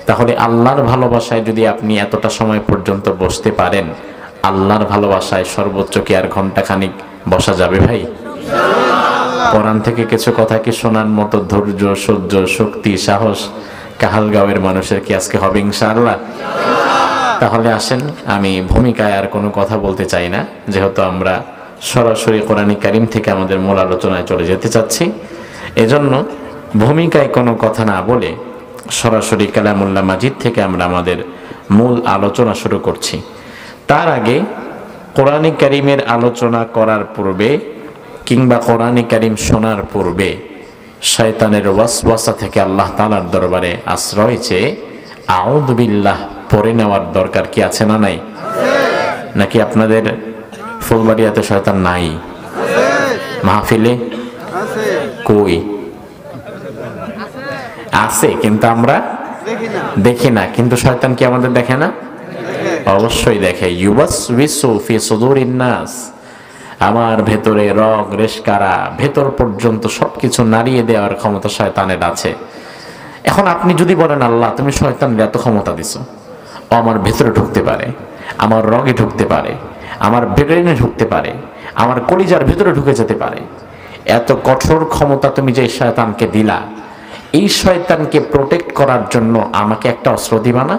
তাহলে আল্লাহর ভালোবাসায় যদি আপনি এতটা সময় পর্যন্ত বসতে পারেন, আল্লাহর ভালোবাসায় সর্বোচ্চ কি আর ঘন্টাখানিক বসা যাবে ভাই? কোরআন থেকে কিছু কথা কি শোনার মতো ধৈর্য, সহ্য, শক্তি, সাহস কাহালগাঁওয়ের মানুষের কি আজকে হবে ইনশাআল্লাহ? তাহলে আসেন, আমি ভূমিকায় আর কোনো কথা বলতে চাই না, যেহেতু আমরা সরাসরি কোরআন কারীম থেকে আমাদের মূল আলোচনায় চলে যেতে চাচ্ছি। এজন্য ভূমিকায় কোনো কথা না বলে সরাসরি কালামুল্লাহ মাজিদ থেকে আমরা আমাদের মূল আলোচনা শুরু করছি। তার আগে কোরআন কারীমের আলোচনা করার পূর্বে কিংবা কোরআন কারীম শোনার পূর্বে শয়তানের ওয়াসওয়াসা থেকে আল্লাহ তাআলার দরবারে আশ্রয় চেয়ে আউযু বিল্লাহ পড়ে নেওয়ার দরকার কি আছে না নাই? নাকি আপনাদের ফুলবাড়িয়াতে শয়তান নাই? মাহফিলে কই আছে, কিন্তু আমরা দেখি না। কিন্তু শয়তান কি আমাদের দেখে না? অবশ্যই দেখে। ইউওয়াসওয়িসু ফি সুদুরিন নাস, আমার ভেতরে রগ রেশকারা ভেতর পর্যন্ত সবকিছু নাড়িয়ে দেওয়ার ক্ষমতা শয়তানের আছে। এখন আপনি যদি বলেন আল্লাহ তুমি শয়তানের এত ক্ষমতা দিছো, ও আমার ভেতরে ঢুকতে পারে, আমার রগে ঢুকতে পারে, আমার ব্রেনে ঢুকতে পারে, আমার কলিজার ভেতরে ঢুকে যেতে পারে, এত কঠোর ক্ষমতা তুমি যে শয়তানকে দিলা, এই শয়তানকে প্রোটেক্ট করার জন্য আমাকে একটা অস্ত্র দিবা না?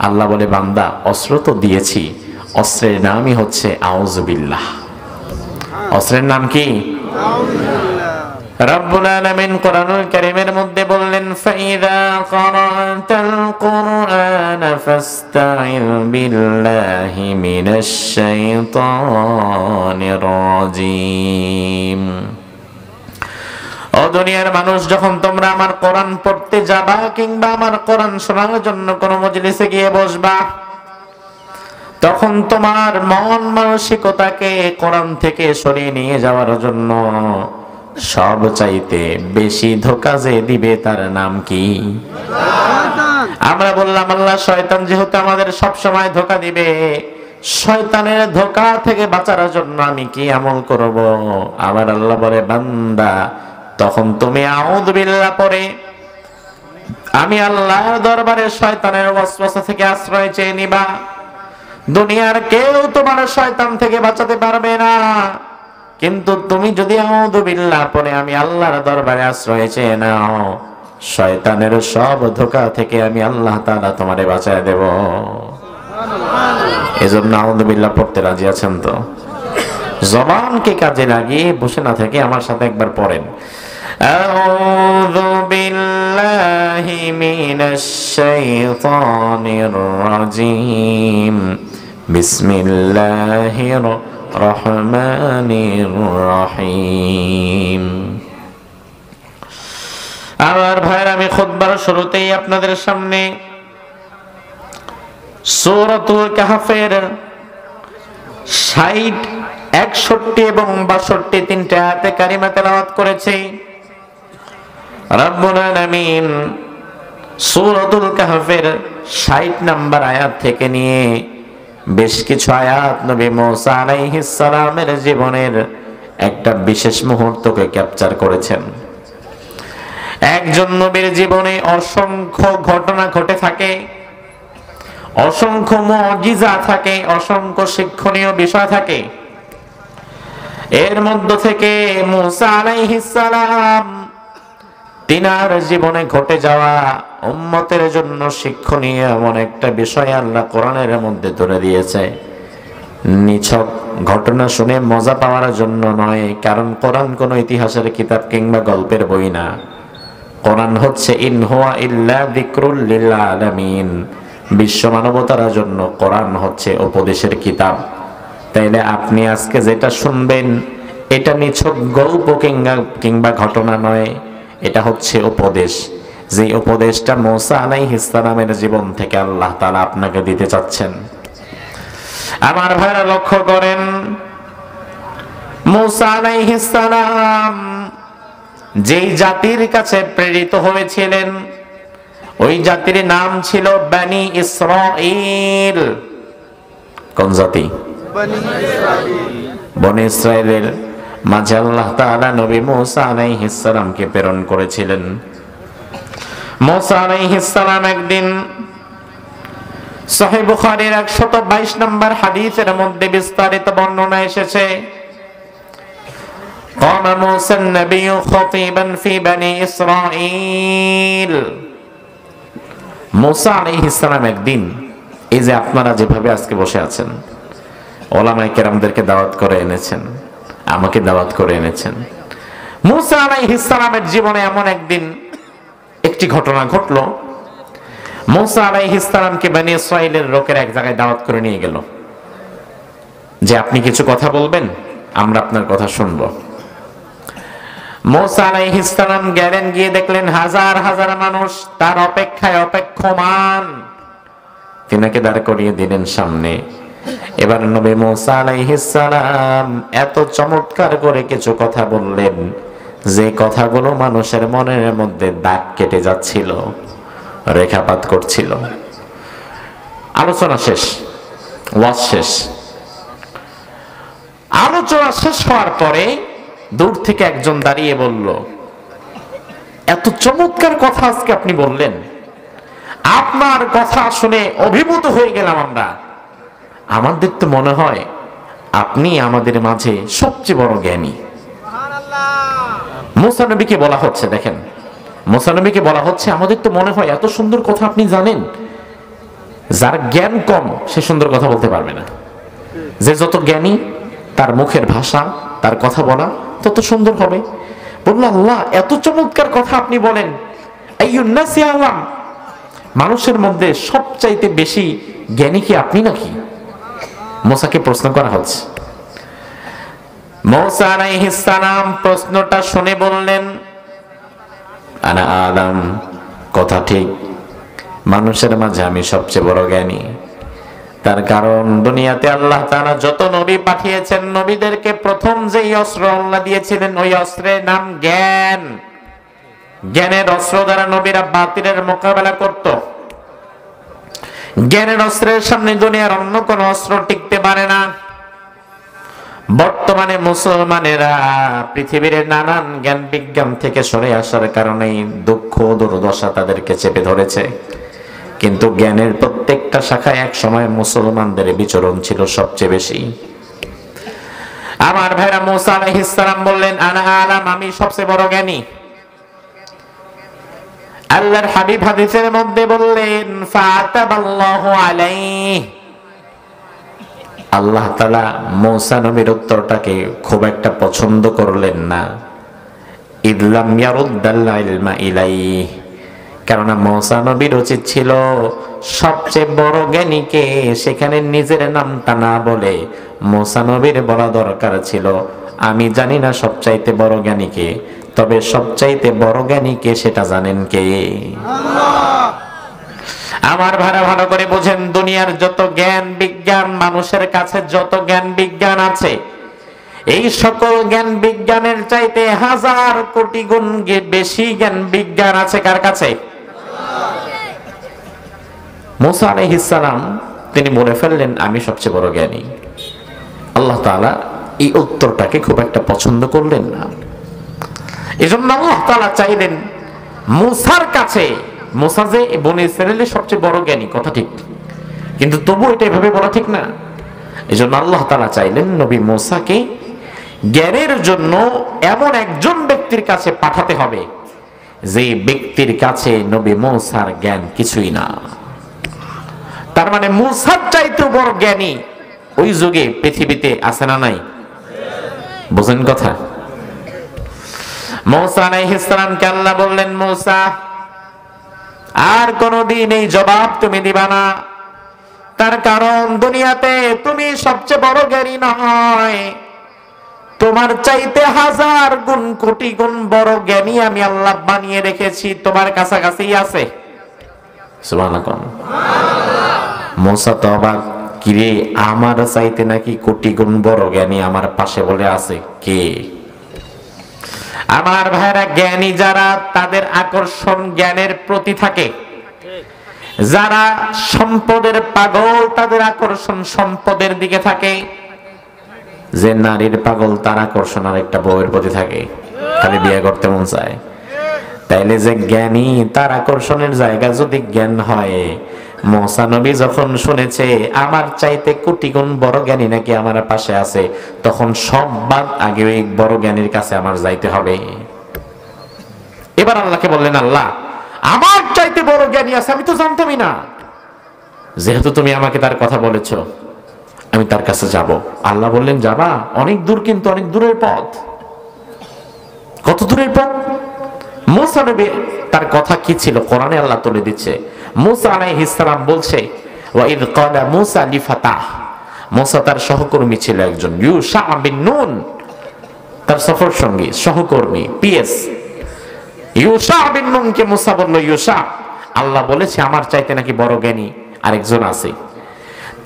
আল্লাহ বলে বান্দা অস্ত্র তো দিয়েছি, অস্ত্রের নামই হচ্ছে আউযু বিল্লাহ। অস্ত্রের নাম কি? রব্বুল আলামিন কোরআনুল কারীমের মধ্যে বললেন ফাইযা ক্বারাতাল কুরআন ফাস্তাইয বিল্লাহি মিনাশ শাইতানির রাজীম। ও দুনিয়ার মানুষ, যখন তোমরা আমার কোরআন পড়তে যাবা কিংবা আমার কোরআন শোনার জন্য কোনো মজলিসে গিয়ে বসবা, তখন তোমার মন মানসিকতাকে কোরআন থেকে সরিয়ে নিয়ে যাওয়ার জন্য সবচাইতে বেশি ধোঁকা যে দিবে তার নাম কি? আমরা বললাম আল্লাহ শয়তান যেহেতু আমাদের সব সময় ধোঁকা দিবে, শয়তানের ধোঁকা থেকে বাঁচার জন্য আমি কি আমল করব? আবার আল্লাহ বলে বান্দা তখন তুমি আউযু বিল্লাহ পড়ে আমি আল্লাহর দরবারে শয়তানের ওয়াসওয়াসা থেকে আশ্রয় চেয়ে নিবা। দুনিয়ার কেউ তোমার শয়তান থেকে বাঁচাতে পারবে না, কিন্তু তুমি যদি আউযু বিল্লাহ পড়ে আমি আল্লাহর দরবারে আশ্রয় চেয়ে নাও, শয়তানের সব ধোঁকা থেকে আমি আল্লাহ তাআলা তোমারে বাঁচায় দেব। এজন্য আউযু বিল্লাহ পড়তে রাজি আছেন তো? জবানকে কাজে লাগিয়ে বসে না থেকে আমার সাথে একবার পড়েন আউযু বিল্লাহি মিনাশ শাইতানির রাজীম বিসমিল্লাহির রহমানির রহিম। আমার ভাইরা, আমি খুতবার শুরুতেই আপনাদের সামনে সূরাতুল কাহফের ৬০, ৬১ এবং ৬২ তিনটা আয়াতে কারিমা তেলাওয়াত করেছি। রব্বুল আলামিন সূরাতুল কাহফের ৬০ নম্বর আয়াত থেকে নিয়ে বেশ কিছু আয়াত নবী মুসা আলাইহিস সালামের জীবনের একটা বিশেষ মুহূর্তকে ক্যাপচার করেছেন। একজন নবীর জীবনে অসংখ্য ঘটনা ঘটে থাকে, অসংখ্য মুজিজা থাকে, অসংখ্য শিক্ষণীয় বিষয় থাকে। এর মধ্য থেকে মুসা আলাইহিস সালাম তিনার জীবনে ঘটে যাওয়া উম্মতের জন্য শিক্ষণীয় এমন একটা বিষয় আল্লাহ কোরআনের মধ্যে ধরে দিয়েছে। নিছক ঘটনা শুনে মজা পাওয়ার জন্য নয়, কারণ কোরআন কোনো ইতিহাসের কিতাব কিংবা গল্পের বই না। কোরআন হচ্ছে ইন হুয়া ইল্লা যিকরুল লিল আলামিন, বিশ্ব মানবতার জন্য কোরআন হচ্ছে উপদেশের কিতাব। তাইলে আপনি আজকে যেটা শুনবেন এটা নিছক গল্প কিংবা ঘটনা নয়, এটা হচ্ছে উপদেশ। যে উপদেশটা মুসা আলাইহিস সালামের জীবন থেকে আল্লাহ তাআলা আপনাকে দিতে চাচ্ছেন। আমার ভাইরা লক্ষ্য করেন, মুসা আলাইহিস সালাম যেই জাতির কাছে প্রেরিত হয়েছিলেন ওই জাতির নাম ছিল বনি ইসরাঈল। কোন জাতি? বনি ইসরাঈলের মাঝে আল্লাহ তাআলা নবী মুসা আলাইহিস সালামকে প্রেরণ করেছিলেন। মুসা আলাইহিস সালাম একদিন সহিহ বুখারীর 122 নম্বর হাদিসের মধ্যে বিস্তারিত বর্ণনা এসেছে, قام موسى النبي خطيبا في بني إسرائيل। মুসা আলাইহিস সালাম একদিন, এই যে আপনারা যেভাবে আজকে বসে আছেন, ওলামায়ে কেরামদেরকে দাওয়াত করে এনেছেন, আমাকে দাওয়াত করে এনেছেন, মুসা আলাইহিস সালামের জীবনে এমন একদিন একটি ঘটনা ঘটলো। মুসা আলাইহিস সালামকে বনি ইসরাইলের লোকের এক জায়গায় দাওয়াত করে নিয়ে গেল যে আপনি কিছু কথা বলবেন, আমরা আপনার কথা শুনবো। মুসা আলাইহিস সালাম গেলেন, গিয়ে দেখলেন হাজার হাজার মানুষ তার অপেক্ষায় অপেক্ষমান। তিনাকে দাঁড় করিয়ে দিলেন সামনে। এবার নবী মুসা আলাইহিস সালাম এত চমৎকার করে কিছু কথা বললেন যে কথাগুলো মানুষের মনের মধ্যে দাগ কেটে যাচ্ছিল, রেখাপাত করছিল। আলোচনা শেষ, ওয়াজ শেষ। আলোচনা শেষ হওয়ার পরে দূর থেকে একজন দাঁড়িয়ে বলল, এত চমৎকার কথা আজকে আপনি বললেন, আপনার কথা শুনে অভিভূত হয়ে গেলাম আমরা। আমাদের তো মনে হয় আপনি আমাদের মাঝে সবচেয়ে বড় জ্ঞানী। মুসা নবীকে বলা হচ্ছে, দেখেন মুসা নবীকে বলা হচ্ছে, আমাদের তো মনে হয় এত সুন্দর কথা আপনি জানেন। যার জ্ঞান কম সে সুন্দর কথা বলতে পারবে না। যে যত জ্ঞানী তার মুখের ভাষা, তার কথা বলা তত সুন্দর হবে। বলল, আল্লাহ এত চমৎকার কথা আপনি বলেন, আইয়ুন নাসি আ'লাম, মানুষের মধ্যে সবচাইতে বেশি জ্ঞানী কি আপনি নাকি? মুসাকে প্রশ্ন করা হচ্ছে। মুসা আলাইহিস সালাম প্রশ্নটা শুনে বললেন, আনা আ'লাম, কথা ঠিক, মানুষের মাঝে আমি সবচেয়ে বড় জ্ঞানী। তার কারণ দুনিয়াতে আল্লাহ তাআলা যত নবী পাঠিয়েছেন, নবীদেরকে প্রথম যেই অস্ত্র আল্লাহ দিয়েছিলেন ওই অস্ত্রের নাম জ্ঞান। জ্ঞানের অস্ত্র দ্বারা নবীরা বাতিলের মোকাবেলা করত। জ্ঞানের অস্ত্রের সামনে দুনিয়ার অন্য কোন অস্ত্র টিকতে পারে না। বর্তমানে মুসলমানেরা পৃথিবীর নানান জ্ঞান বিজ্ঞান থেকে সরে আসার কারণে দুঃখ দুর্দশা তাদেরকে চেপে ধরেছে, কিন্তু জ্ঞানের প্রত্যেকটা শাখায় এক সময় মুসলমানদের বিচরণ ছিল সবচেয়ে বেশি। আমার ভাইরা, মুসা আলাইহিস সালাম বললেন, আনা আ'লাম, আমি সবচেয়ে বড় জ্ঞানী। আল্লাহর হাবিব হাদিসের মধ্যে বললেন, ফাতাবাল্লাহু আলাইহি, আল্লাহ তাআলা মুসা নবীর উত্তরটাকে খুব একটা পছন্দ করলেন না। ইদলাম ইয়ারুদ্দাল ইলমা ইলাইহি, কারণ মুসা নবীর উচিত ছিল সবচেয়ে বড় জ্ঞানীকে সেখানে নিজের নামটা না বলে মুসা নবীর বলা দরকার ছিল, আমি জানি না সবচাইতে বড় জ্ঞানীকে, তবে সবচাইতে বড় জ্ঞানীকে সেটা জানেন কে? আল্লাহ। আমার ভাড়া ভালো করে বোঝেন, দুনিয়ার যত জ্ঞান বিজ্ঞান, মানুষের কাছে যত জ্ঞান বিজ্ঞান আছে, এই সকল জ্ঞান বিজ্ঞানের চাইতে হাজার কোটি গুণ বেশি জ্ঞান বিজ্ঞান আছে কার কাছে? মুসা আলাইহিস সালাম তিনি বলে ফেললেন, আমি সবচেয়ে বড় জ্ঞানী। আল্লাহ তাআলা এই উত্তরটাকে খুব একটা পছন্দ করলেন না। এজন্য আল্লাহ তাআলা চাইলেন মুসার কাছে, মুসা যে বনি ইসরাইলের সবচেয়ে বড় জ্ঞানী, কথা ঠিক, কিন্তু তবু এটা এভাবে বলা ঠিক না। এজন্য আল্লাহ তাআলা চাইলেন নবী মুসাকে জ্ঞানের জন্য এমন একজন ব্যক্তির কাছে পাঠাতে হবে যে ব্যক্তির কাছে নবী মুসার জ্ঞান কিছুই না। তার মানে মুসার চাইতে বড় জ্ঞানী ওই যুগে পৃথিবীতে আছে না নাই? বুঝেন কথা? মুসা আলাইহিস সালামকে আল্লাহ বললেন, মুসা আর কোনদিন এই জবাব তুমি দিবা না, তার কারণ দুনিয়াতে তুমি সবচেয়ে বড় জ্ঞানী নয়, তোমার চাইতে হাজার গুণ কোটি গুণ বড় জ্ঞানী আমি আল্লাহ বানিয়ে রেখেছি, তোমার কাছাকাছি আছে। সুবহানাল্লাহ। মুসা তো অবাক, কিরে আমার চাইতে নাকি কোটি গুণ বড় জ্ঞানী আমার পাশে বলে আছে কে? আমার ভাইরা, জ্ঞানী যারা তাদের আকর্ষণ জ্ঞানের প্রতি থাকে, যারা সম্পদের পাগল তাদের আকর্ষণ সম্পদের দিকে থাকে, যে নারীর পাগল তার আকর্ষণ আর একটা বউয়ের প্রতি থাকে, খালি বিয়ে করতে মন চায়। তাইলে যে জ্ঞানী তার আকর্ষণের জায়গা যদি জ্ঞান হয়, মুসা নবী যখন শুনেছে আমার চাইতে কোটি গুণ বড় জ্ঞানী নাকি আমার পাশে আছে, তখন সব বাদ আগে ওই বড় জ্ঞানীর কাছে আমার যাইতে হবে। এবার আল্লাহকে বললেন, আল্লাহ আমার চাইতে বড় জ্ঞানী আছে, আমি তো জানতামই না, যেহেতু তুমি আমাকে তার কথা বলেছ আমি তার কাছে যাব। আল্লাহ বললেন, যাবা? অনেক দূর, কিন্তু অনেক দূরের পথ। কত দূরের পথ? মুসা নবী তার কথা কি ছিল কোরআনে আল্লাহ তুলে দিচ্ছে। মুসা আলাইহিস সালাম বলছে, ওয়া ইয ক্বালা মুসা লিফাতাহ, মুসা তার সহকর্মী ছিল একজন, ইউশা বিন নুন, তার সফর সঙ্গী সহকর্মী পিএস ইউশা বিন নুনকে মুসা বলল, ইউশা, আল্লাহ বলেছে আমার চাইতে নাকি বড় জ্ঞানী আরেকজন আছে,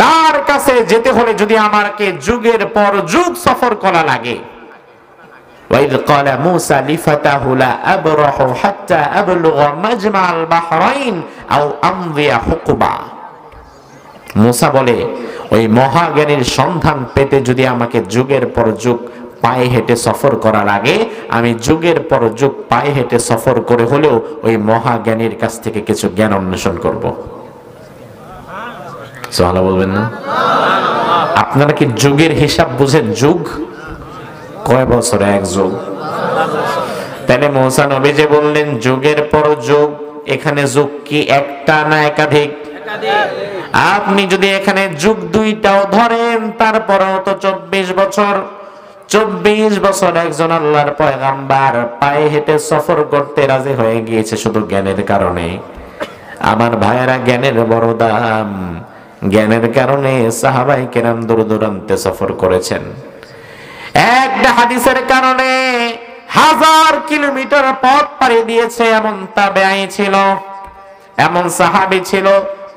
তার কাছে যেতে হলে যদি আমাকে যুগের পর যুগ সফর করা লাগে। وَإِذْ قَالَ مُوسَى لِفَتَاهُ لَا أَبْرَحُ حَتَّى أَبْلُغَ مَجْمَعَ الْبَحْرَيْنِ أَوْ أَمْضِيَ حُقُبًا। মুসা বলে, ওই মহাজ্ঞানীর সন্ধান পেতে যদি আমাকে যুগের পর যুগ পায়ে হেঁটে সফর করা লাগে, আমি যুগের পর যুগ পায়ে হেঁটে সফর করে হলেও ওই মহাজ্ঞানীর কাছ থেকে কিছু জ্ঞান অন্বেষণ করব। সুবহানাল্লাহ বলবেন না? আপনারা কি যুগের হিসাব বুঝেন? যুগ কয় বছর? এক যুগ। তাহলে মুসা নবী যে বললেন যুগের পর যুগ, এখানে যুগ কি একটা না একাধিক? আপনি যদি এখানে যুগ দুইটাও ধরেন, তারপরেও তো 24 বছর। 24 বছর একজন আল্লাহর পয়গাম্বার পায়ে হেঁটে সফর করতে রাজি হয়ে গিয়েছে শুধু জ্ঞানের কারণে। আমার ভাইয়েরা, জ্ঞানের বড় দাম। জ্ঞানের কারণে সাহাবায়ে কেরাম দূর দূরান্তে সফর করেছেন। একটা হাদিসের কারণে 1000 কিলোমিটার পথ পাড়ি দিয়েছে এমন তাবেঈ ছিল, এমন সাহাবী ছিল,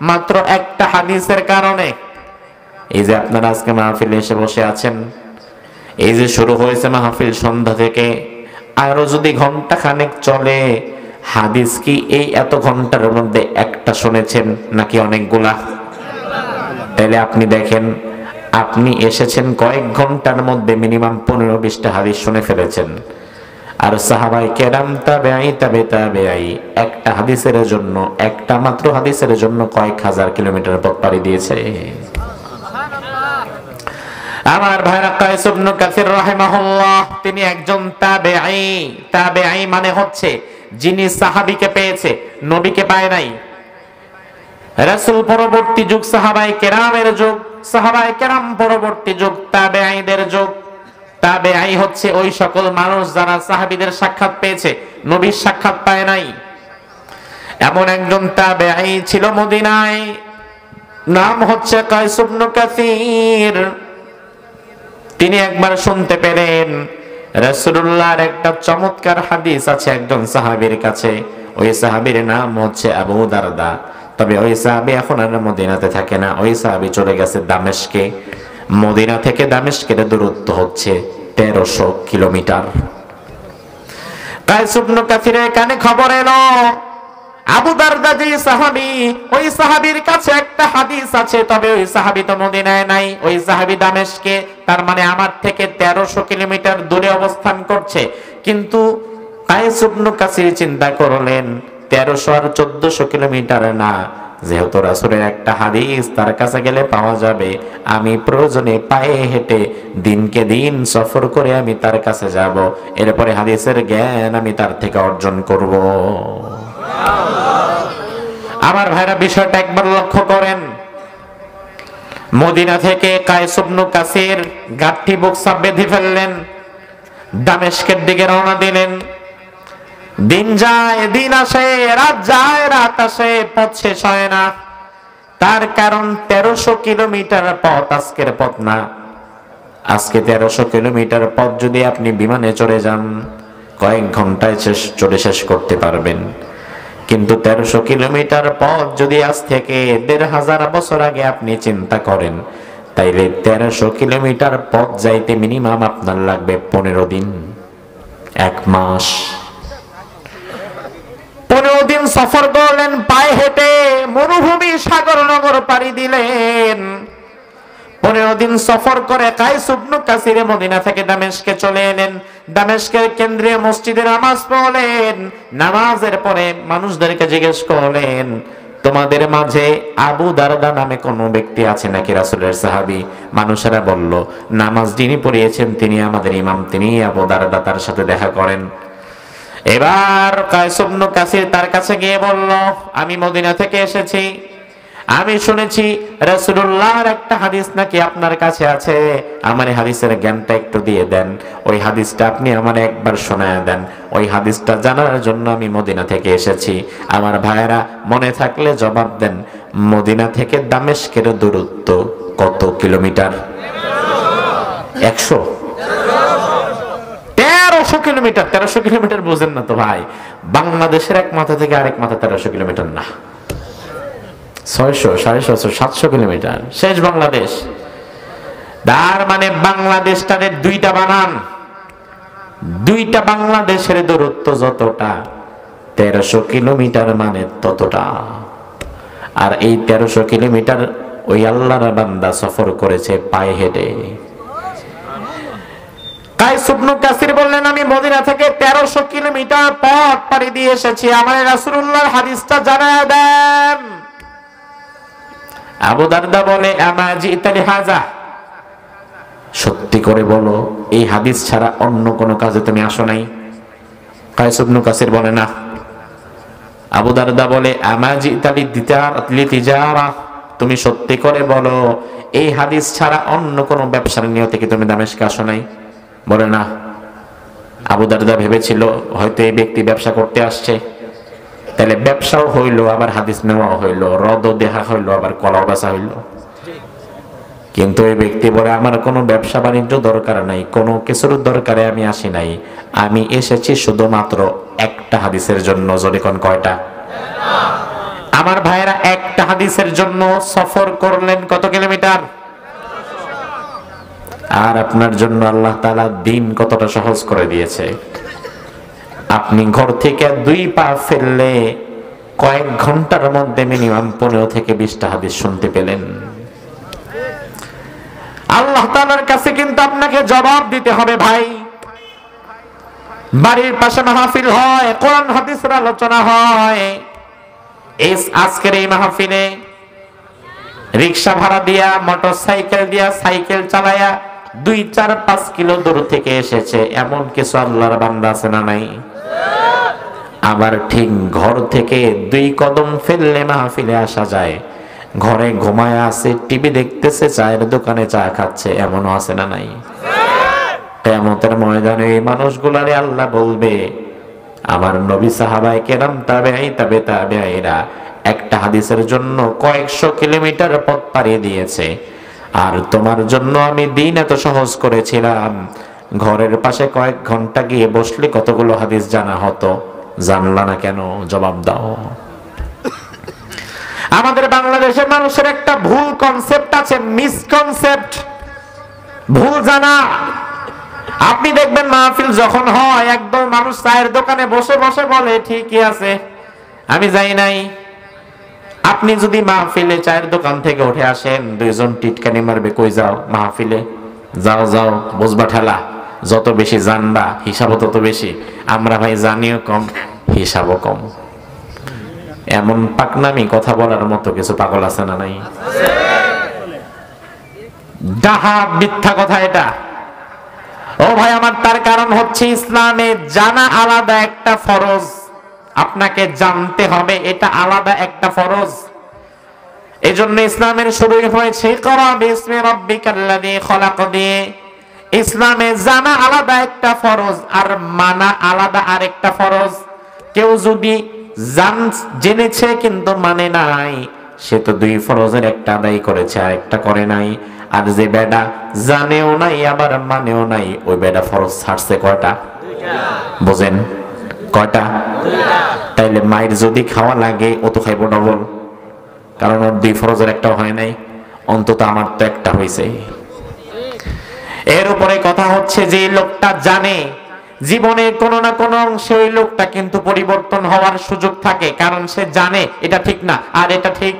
মাত্র একটা হাদিসের কারণে। এই যে আপনারা আজকে মাহফিলে এসে বসে আছেন, এই যে শুরু হয়েছে মাহফিল সন্ধ্যা থেকে, আরো যদি ঘন্টা খানেক চলে, হাদিস কি এই এত ঘন্টার মধ্যে একটা শুনেছেন নাকি অনেকগুলা? তাহলে আপনি দেখেন, আপনি এসেছেন কয়েক ঘন্টার মধ্যে মিনিমাম 15-20টা হাদিস শুনে ফেলেছেন। আর সাহাবায়ে কেরাম, তাবেঈ, তাবেঈ একটা হাদিসের জন্য, একটা মাত্র হাদিসের জন্য কয়েক হাজার কিলোমিটার পথ পাড়ি দিয়েছে। আমার ভাইরা, কায়েস ইবনে কাসির রাহিমাহুল্লাহ তিনি একজন তাবেঈ। তাবেঈ মানে হচ্ছে যিনি সাহাবীকে পেয়েছে, নবীকে পায় নাই। রাসূল পরবর্তী যুগ সাহাবায়ে কেরামের যুগ, সাহাবায়ে কেরাম পরবর্তী যুগ তাবেঈদের যুগ। তাবেঈ হচ্ছে ওই সকল মানুষ যারা সাহাবীদের সাক্ষাৎ পেয়েছে, নবীর সাক্ষাৎ পায় নাই। এমন একজন তাবেঈ ছিল মদিনায়, নাম হচ্ছে কায়েস ইবনে কাসির। তিনি একবার শুনতে পেলেন রাসূলুল্লাহর একটা চমৎকার হাদিস আছে একজন সাহাবীর কাছে। ওই সাহাবীর নাম হচ্ছে আবু দারদা। তবে ওই সাহাবী এখন আর মদিনাতে থাকে না, ওই সাহাবী চলে গেছে দামেস্কে। মদিনা থেকে দামেস্কের দূরত্ব হচ্ছে 1300 কিলোমিটার। কায়েস ইবনে কাসিরের কানে খবর এলো আবু দারদা যে সাহাবী, ওই সাহাবীর কাছে একটা হাদিস আছে, তবে ওই সাহাবী তো মদিনায় নাই, ওই সাহাবী দামেস্কে। তার মানে আমার থেকে 1300 কিলোমিটার দূরে অবস্থান করছে। কিন্তু কায়েস ইবনে কাসির চিন্তা করলেন 1300 আর 1400 কিলোমিটার না, যেহেতু রাসূলের একটা হাদিস তার কাছে গেলে পাওয়া যাবে, আমি প্রয়োজনে পায়ে হেঁটে দিনকে দিন সফর করে আমি তার কাছে যাব, এরপরে হাদিসের জ্ঞান আমি তার থেকে অর্জন করব। আমার ভাইরা, বিষয়টা একবার লক্ষ্য করেন। মদিনা থেকে কায়েস ইবনে কাসির গাঠি বুকসা বেঁধে ফেললেন, দামেস্কের দিকে রওনা দিলেন। দিন যায়, দিন আসে, রাত যায়, রাত আসে, পথ শেষ হয় না। তার কারণ 1300 কিলোমিটার পথ আজকের পথ না। আজকে 1300 কিলোমিটার পথ যদি আপনি বিমানে চড়ে যান, কয়েক ঘন্টায় চড়ে শেষ করতে পারবেন। কিন্তু 1300 কিলোমিটার পথ যদি আজ থেকে 1500 বছর আগে আপনি চিন্তা করেন, তাইলে 1300 কিলোমিটার পথ যাইতে মিনিমাম আপনার লাগবে 15 দিন, 1 মাস। 15 দিন সফর করলেন পায়ে হেঁটে, মরুভূমি সাগর নগর পাড়ি দিলেন। 15 13 দিন সফর করে কাইস ইবনে কাসির মদিনা থেকে দামেস্কে চলে এলেন। দামেস্কের কেন্দ্রীয় মসজিদে নামাজ পড়লেন। নামাজের পরে মানুষদেরকে জিজ্ঞেস করলেন, তোমাদের মাঝে আবু দারদা নামে কোন ব্যক্তি আছে নাকি রাসূলের সাহাবী? মানুষেরা বলল, নামাজ যিনি পড়িয়েছেন তিনি আমাদের ইমাম, তিনি আবু দারদা, তার সাথে দেখা করেন। এবার কাইস ইবনে কাসির তার কাছে গিয়ে বলল, আমি মদিনা থেকে এসেছি, আমি শুনেছি রাসূলুল্লাহর একটা হাদিস নাকি আপনার কাছে আছে, আমার এই হাদিসের জ্ঞানটা একটু দিয়ে দেন, ওই হাদিসটা আপনি আমার একবার শোনায় দেন, ওই হাদিসটা জানার জন্য আমি মদিনা থেকে এসেছি। আমার ভাইয়েরা মনে থাকলে জবাব দেন, মদিনা থেকে দামেস্কের দূরত্ব কত কিলোমিটার? 1300 কিলোমিটার। 1300 কিলোমিটার বুঝেন না তো ভাই, বাংলাদেশের এক মাথা থেকে আরেক মাথা 1300 কিলোমিটার না, 600, 650, 700 কিলোমিটার শেষ বাংলাদেশ। তার মানে বাংলাদেশটারে দুইটা বানান, দুইটা বাংলাদেশের দূরত্ব যতটা, 1300 কিলোমিটার মানে ততটা। আর এই 1300 কিলোমিটার ওই আল্লাহর বান্দা সফর করেছে পায়ে হেঁটে। কাইস ইবনে কাসির বললেন, আমি মদিনা থেকে 1300 কিলোমিটার পথ পাড়ি দিয়ে এসেছি, আমার রাসূলুল্লাহর হাদিসটা জানায় দেন। আবু দারদা বলে, আমা জিতালি হাজা, সত্যি করে বলো এই হাদিস ছাড়া অন্য কোন কাজে তুমি আসো নাই? কাইস ইবনে কাসির বলে, না। আবু দারদা বলে, আমা জিতালি লিতিজারা, তুমি সত্যি করে বলো এই হাদিস ছাড়া অন্য কোন ব্যবসার নিয়তে কি তুমি দামেস্কে আসো নাই? বলে, না। আবু দারদা ভেবেছিল হয়তো এই ব্যক্তি ব্যবসা করতে আসছে, তাহলে ব্যবসাও হইলো আবার হাদিস নেওয়া হইলো, রদও দেখা হইলো আবার কলাও বেচা হইলো। কিন্তু এই ব্যক্তি বলে, আমার কোনো ব্যবসা বাণিজ্য দরকার নাই, কোনো কিছুর দরকারে আমি আসি নাই, আমি এসেছি শুধুমাত্র একটা হাদিসের জন্য। যদি কোন কয়টা? আমার ভাইয়েরা একটা হাদিসের জন্য সফর করলেন কত কিলোমিটার? আর আপনার জন্য আল্লাহ তাআলা দিন কতটা সহজ করে দিয়েছে। আপনি ঘর থেকে 2 পা ফেললে কয়েক ঘন্টার মধ্যে মিনিমাম 15 থেকে 20টা হাদিস শুনতে পেলেন। আল্লাহ তাআলার কাছে কিন্তু আপনাকে জবাব দিতে হবে ভাই। বাড়ির পাশে মাহফিল হয়, কোরআন হাদিসের আলোচনা হয়, আজকের এই মাহফিলে রিকশা ভাড়া দিয়া, মোটরসাইকেল দিয়া, সাইকেল চালায়া 2, 4, 5 কিলো দূর থেকে এসেছে, এমন কিছু আল্লাহর বান্দা আছে না নাই? আবার ঠিক ঘর থেকে 2 কদম ফেললে মাহফিলে আসা যায়, ঘরে ঘুমায় আছে, টিভি দেখতেছে, চায়ের দোকানে চা খাচ্ছে, এমনও আছে না নাই? কিয়ামতের ময়দানে এই মানুষগুলারে আল্লাহ বলবে, আমার নবী সাহাবায়ে কেরাম তাবেঈরা একটা হাদিসের জন্য কয়েকশো কিলোমিটার পথ পাড়ি দিয়েছে, আর তোমার জন্য আমি দিন এত সহজ করেছিলাম, ঘরের পাশে কয়েক ঘন্টা গিয়ে বসলে কতগুলো হাদিস জানা হতো, জানলা না কেন? জবাব দাও। আমাদের বাংলাদেশের মানুষের একটা ভুল কনসেপ্ট আছে, মিসকনসেপ্ট, ভুল জানা। আপনি দেখবেন মাহফিল যখন হয়, একদম মানুষ চায়ের দোকানে বসে বসে বলে, ঠিকই আছে আমি যাই নাই। আপনি যদি মাহফিলে চায়ের দোকান থেকে উঠে আসেন, 2 জন টিটকানি মারবে, কই যাও? মাহফিলে। যাও যাও, বুঝবা ঠেলা, যত বেশি জানবা হিসাবও তত বেশি। আমরা ভাই জানিও কম, হিসাবও কম। এমন পাকনামি কথা বলার মতো কিছু পাগল আছে না নাই? ডাহা মিথ্যা কথা এটা। ও ভাই আমার, তার কারণ হচ্ছে ইসলামে জানা আলাদা একটা ফরজ, আপনাকে জানতে হবে, এটা আলাদা একটা ফরজ। এজন্য ইসলামের শুরুই হয়েছে ইকরা বিসমি রাব্বিকাল্লাযী খলাক দিয়ে। ইসলামে জানা আলাদা একটা ফরজ, আর মানা আলাদা আরেকটা ফরজ। কেউ যদি জেনেছে কিন্তু মানে নাই, সে তো 2 ফরজের একটা আদায় করেছে, আর একটা করে নাই। আর যে বেডা জানেও নাই আবার মানেও নাই, ওই বেডা ফরজ ছাড়ছে কয়টা? 2টা। বুঝেন কয়টা? 2টা। তাইলে মায়ের যদি খাওয়া লাগে, ও তো খাইব ডবল, কারণ ওর 2 ফরজের একটাও হয় নাই, অন্তত আমার তো একটা হয়েছে। এর উপরে কথা হচ্ছে, যে লোকটা জানে জীবনে কোনো না কোনো অংশে ওই লোকটা কিন্তু পরিবর্তন হওয়ার সুযোগ থাকে, কারণ সে জানে এটা ঠিক না আর এটা ঠিক।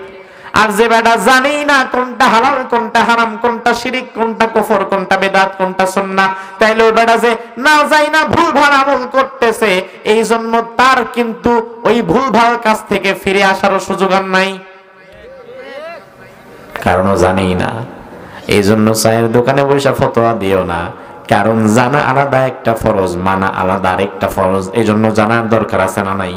আর যে বেটা জানেই না কোনটা হালাল কোনটা হারাম, কোনটা শিরিক কোনটা কুফর, কোনটা বেদাত কোনটা সুন্নাহ, তাইলে ওই বেটা যে না যায় না ভুলভাল আমল করতেছে, এই জন্য তার কিন্তু ওই ভুলভাল কাজ থেকে ফিরে আসারও সুযোগ আর নাই, কারণ জানেই না। এই জন্য চায়ের দোকানে বসে ফতোয়া দিও না, কারণ জানা আলাদা একটা ফরজ, মানা আলাদা আরেকটা ফরজ। এই জন্য জানার দরকার আছে না নাই?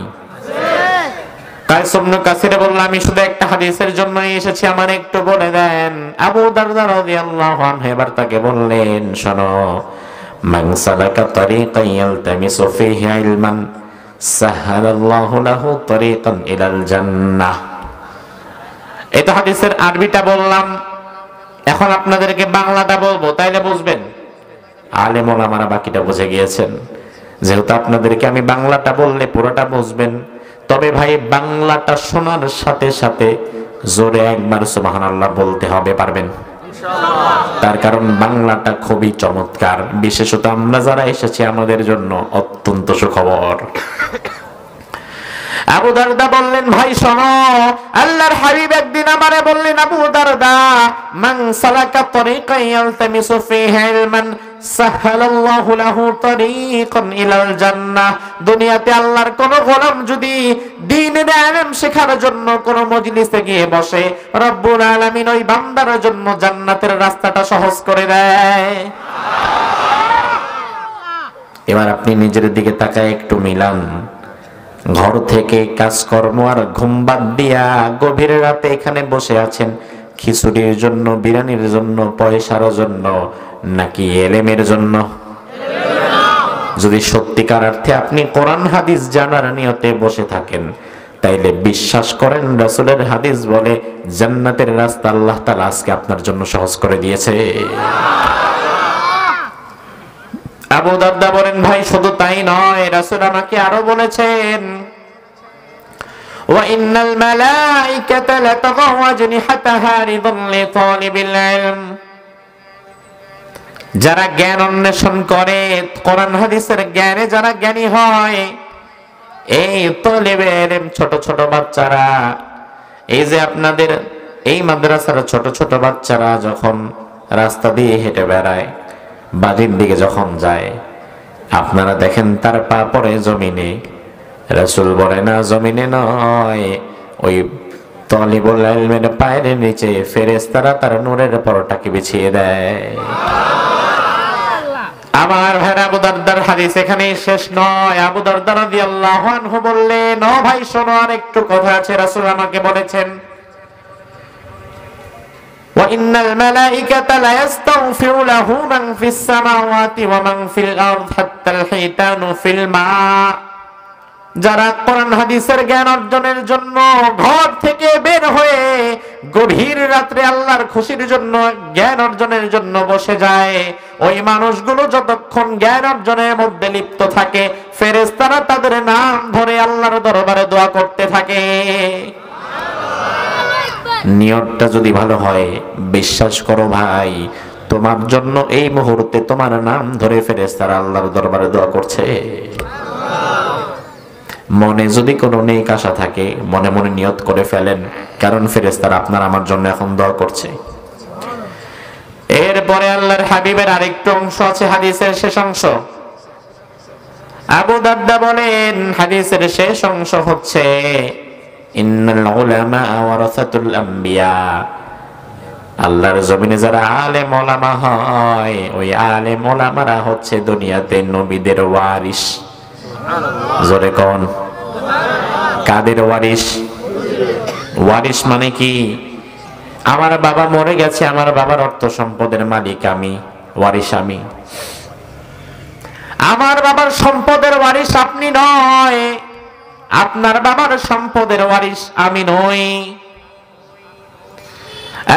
কায়েস ইবনে কাসির বলল, আমি শুধু একটা হাদিসের জন্যই এসেছি, আমার একটু বলে দেন। আবু দারদা রাদিয়াল্লাহু আনহু এবার তাকে বললেন, শোনো, মান সালাকা তারিকান ইয়ালতামিসু ফীহি ইলমান সাহালাল্লাহু লাহু তারিকান ইলাল জান্নাহ। এটা হাদিসের আরবিটা বললাম, এখন আপনাদেরকে বাংলাটা বলবো, তাইলে বুঝবেন। আলেম ওলামারা বাকিটা বুঝে গিয়েছেন, যেহেতু আপনাদেরকে আমি বাংলাটা বললে পুরোটা বুঝবেন। তবে ভাই বাংলাটা শোনার সাথে সাথে জোরে একবার সুবহানাল্লাহ বলতে হবে, পারবেন ইনশাআল্লাহ? তার কারণ বাংলাটা খুবই চমৎকার, বিশেষত আমরা যারা এসেছি আমাদের জন্য অত্যন্ত সুখবর। আবু দারদা বললেন, ভাই শোনো, আল্লাহর হাবিব একদিন আমারে বললেন, আবু দারদা, মান সালাকা তারিকান ইয়ালতামিসু ফীহি ইলমান সাহালাল্লাহু লাহু তারিকান ইলাল জান্নাহ। দুনিয়াতে আল্লাহর কোন গোলাম যদি দ্বীনের ইলম শেখার জন্য কোন মজলিসে গিয়ে বসে, রব্বুল আলামিন ওই বান্দার জন্য জান্নাতের রাস্তাটা সহজ করে দেয়। এবার আপনি নিজের দিকে তাকায় একটু মিলান। ঘর থেকে কাজকর্ম আর ঘুম বাদ দিয়া গভীর রাতে এখানে বসে আছেন, খিচুড়ির জন্য, বিরিয়ানির জন্য, পয়সার জন্য, নাকি এলেমের জন্য? যদি সত্যিকার অর্থে আপনি কোরআন হাদিস জানার নিয়তে বসে থাকেন, তাইলে বিশ্বাস করেন রাসূলের হাদিস বলে জান্নাতের রাস্তা আল্লাহ তাআলা আজকে আপনার জন্য সহজ করে দিয়েছে। আবু দারদা বলেন, ভাই শুধু তাই নয়, রাসূল আমাকে আরো বলেছেন, ওয়া ইন্নাল মালাইকাতা লাতাদাউ আজনিহাতাহা রিদাল লিতালিবিল ইলম। যারা জ্ঞান অন্বেষণ করে, কোরআন হাদিসের জ্ঞানে যারা জ্ঞানী হয়, এই তালিবে ইলম ছোট ছোট বাচ্চারা, এই যে আপনাদের এই মাদ্রাসার ছোট ছোট বাচ্চারা যখন রাস্তা দিয়ে হেঁটে বেড়ায়, বাড়ির দিকে যখন যায়, আপনারা দেখেন তার পা পড়ে জমিনে। রাসূল বলে না জমিনে নয়, ওই তালিবুল ইলমের পায়ের নিচে ফেরেশতারা তার নূরের পরটাকে বিছিয়ে দেয়। আমার ভাইরা, আবু দারদার হাদিস এখানেই শেষ নয়। আবু দারদা রাদিয়াল্লাহু আনহু বললেন, ও ভাই শোনো, আর একটু কথা আছে। রাসূল আমাকে বলেছেন, وَإِنَّ الْمَلَائِكَةَ لَيَسْتَغْفِرُ لَهُ مَنْ فِي السَّمَاوَاتِ وَمَنْ فِي الْأَرْضِ حَتَّى الْحِيتَانُ فِي الْمَاءِ। যারা কোরআন হাদিসের জ্ঞান অর্জনের জন্য ঘর থেকে বের হয়ে গভীর রাত্রে আল্লাহর খুশির জন্য জ্ঞান অর্জনের জন্য বসে যায়, ওই মানুষগুলো যতক্ষণ জ্ঞান অর্জনের মধ্যে লিপ্ত থাকে, ফেরেশতারা তাদের নাম ধরে আল্লাহর দরবারে দোয়া করতে থাকে। নিয়তটা যদি ভালো হয়, বিশ্বাস করো ভাই, তোমার জন্য এই মুহূর্তে তোমার নাম ধরে ফেরেশতারা আল্লাহর দরবারে দোয়া করছে। মনে যদি কোনো নেক আশা থাকে, মনে মনে নিয়ত করে ফেলেন, কারণ ফেরেশতারা আপনার আমার জন্য এখন দোয়া করছে। এরপরে আল্লাহর হাবিবের আরেকটু অংশ আছে, হাদিসের শেষ অংশ। আবু দারদা বলেন, হাদিসের শেষ অংশ হচ্ছে, ইন্নাল উলামা ওয়ারাসাতুল আম্বিয়া। আল্লাহর জমিনে যারা আলেম ওলামা হয়, ওই আলেম ওলামারা হচ্ছে দুনিয়াতে নবীদের ওয়ারিস। জোরে কোন? কাদের ওয়ারিস? ওয়ারিস মানে কি? আমার বাবা মরে গেছে, আমার বাবার অর্থ সম্পদের মালিক আমি, ওয়ারিস আমি। আমার বাবার সম্পদের ওয়ারিস আপনি নয়, আপনার বাবার সম্পদের ওয়ারিস আমি নই।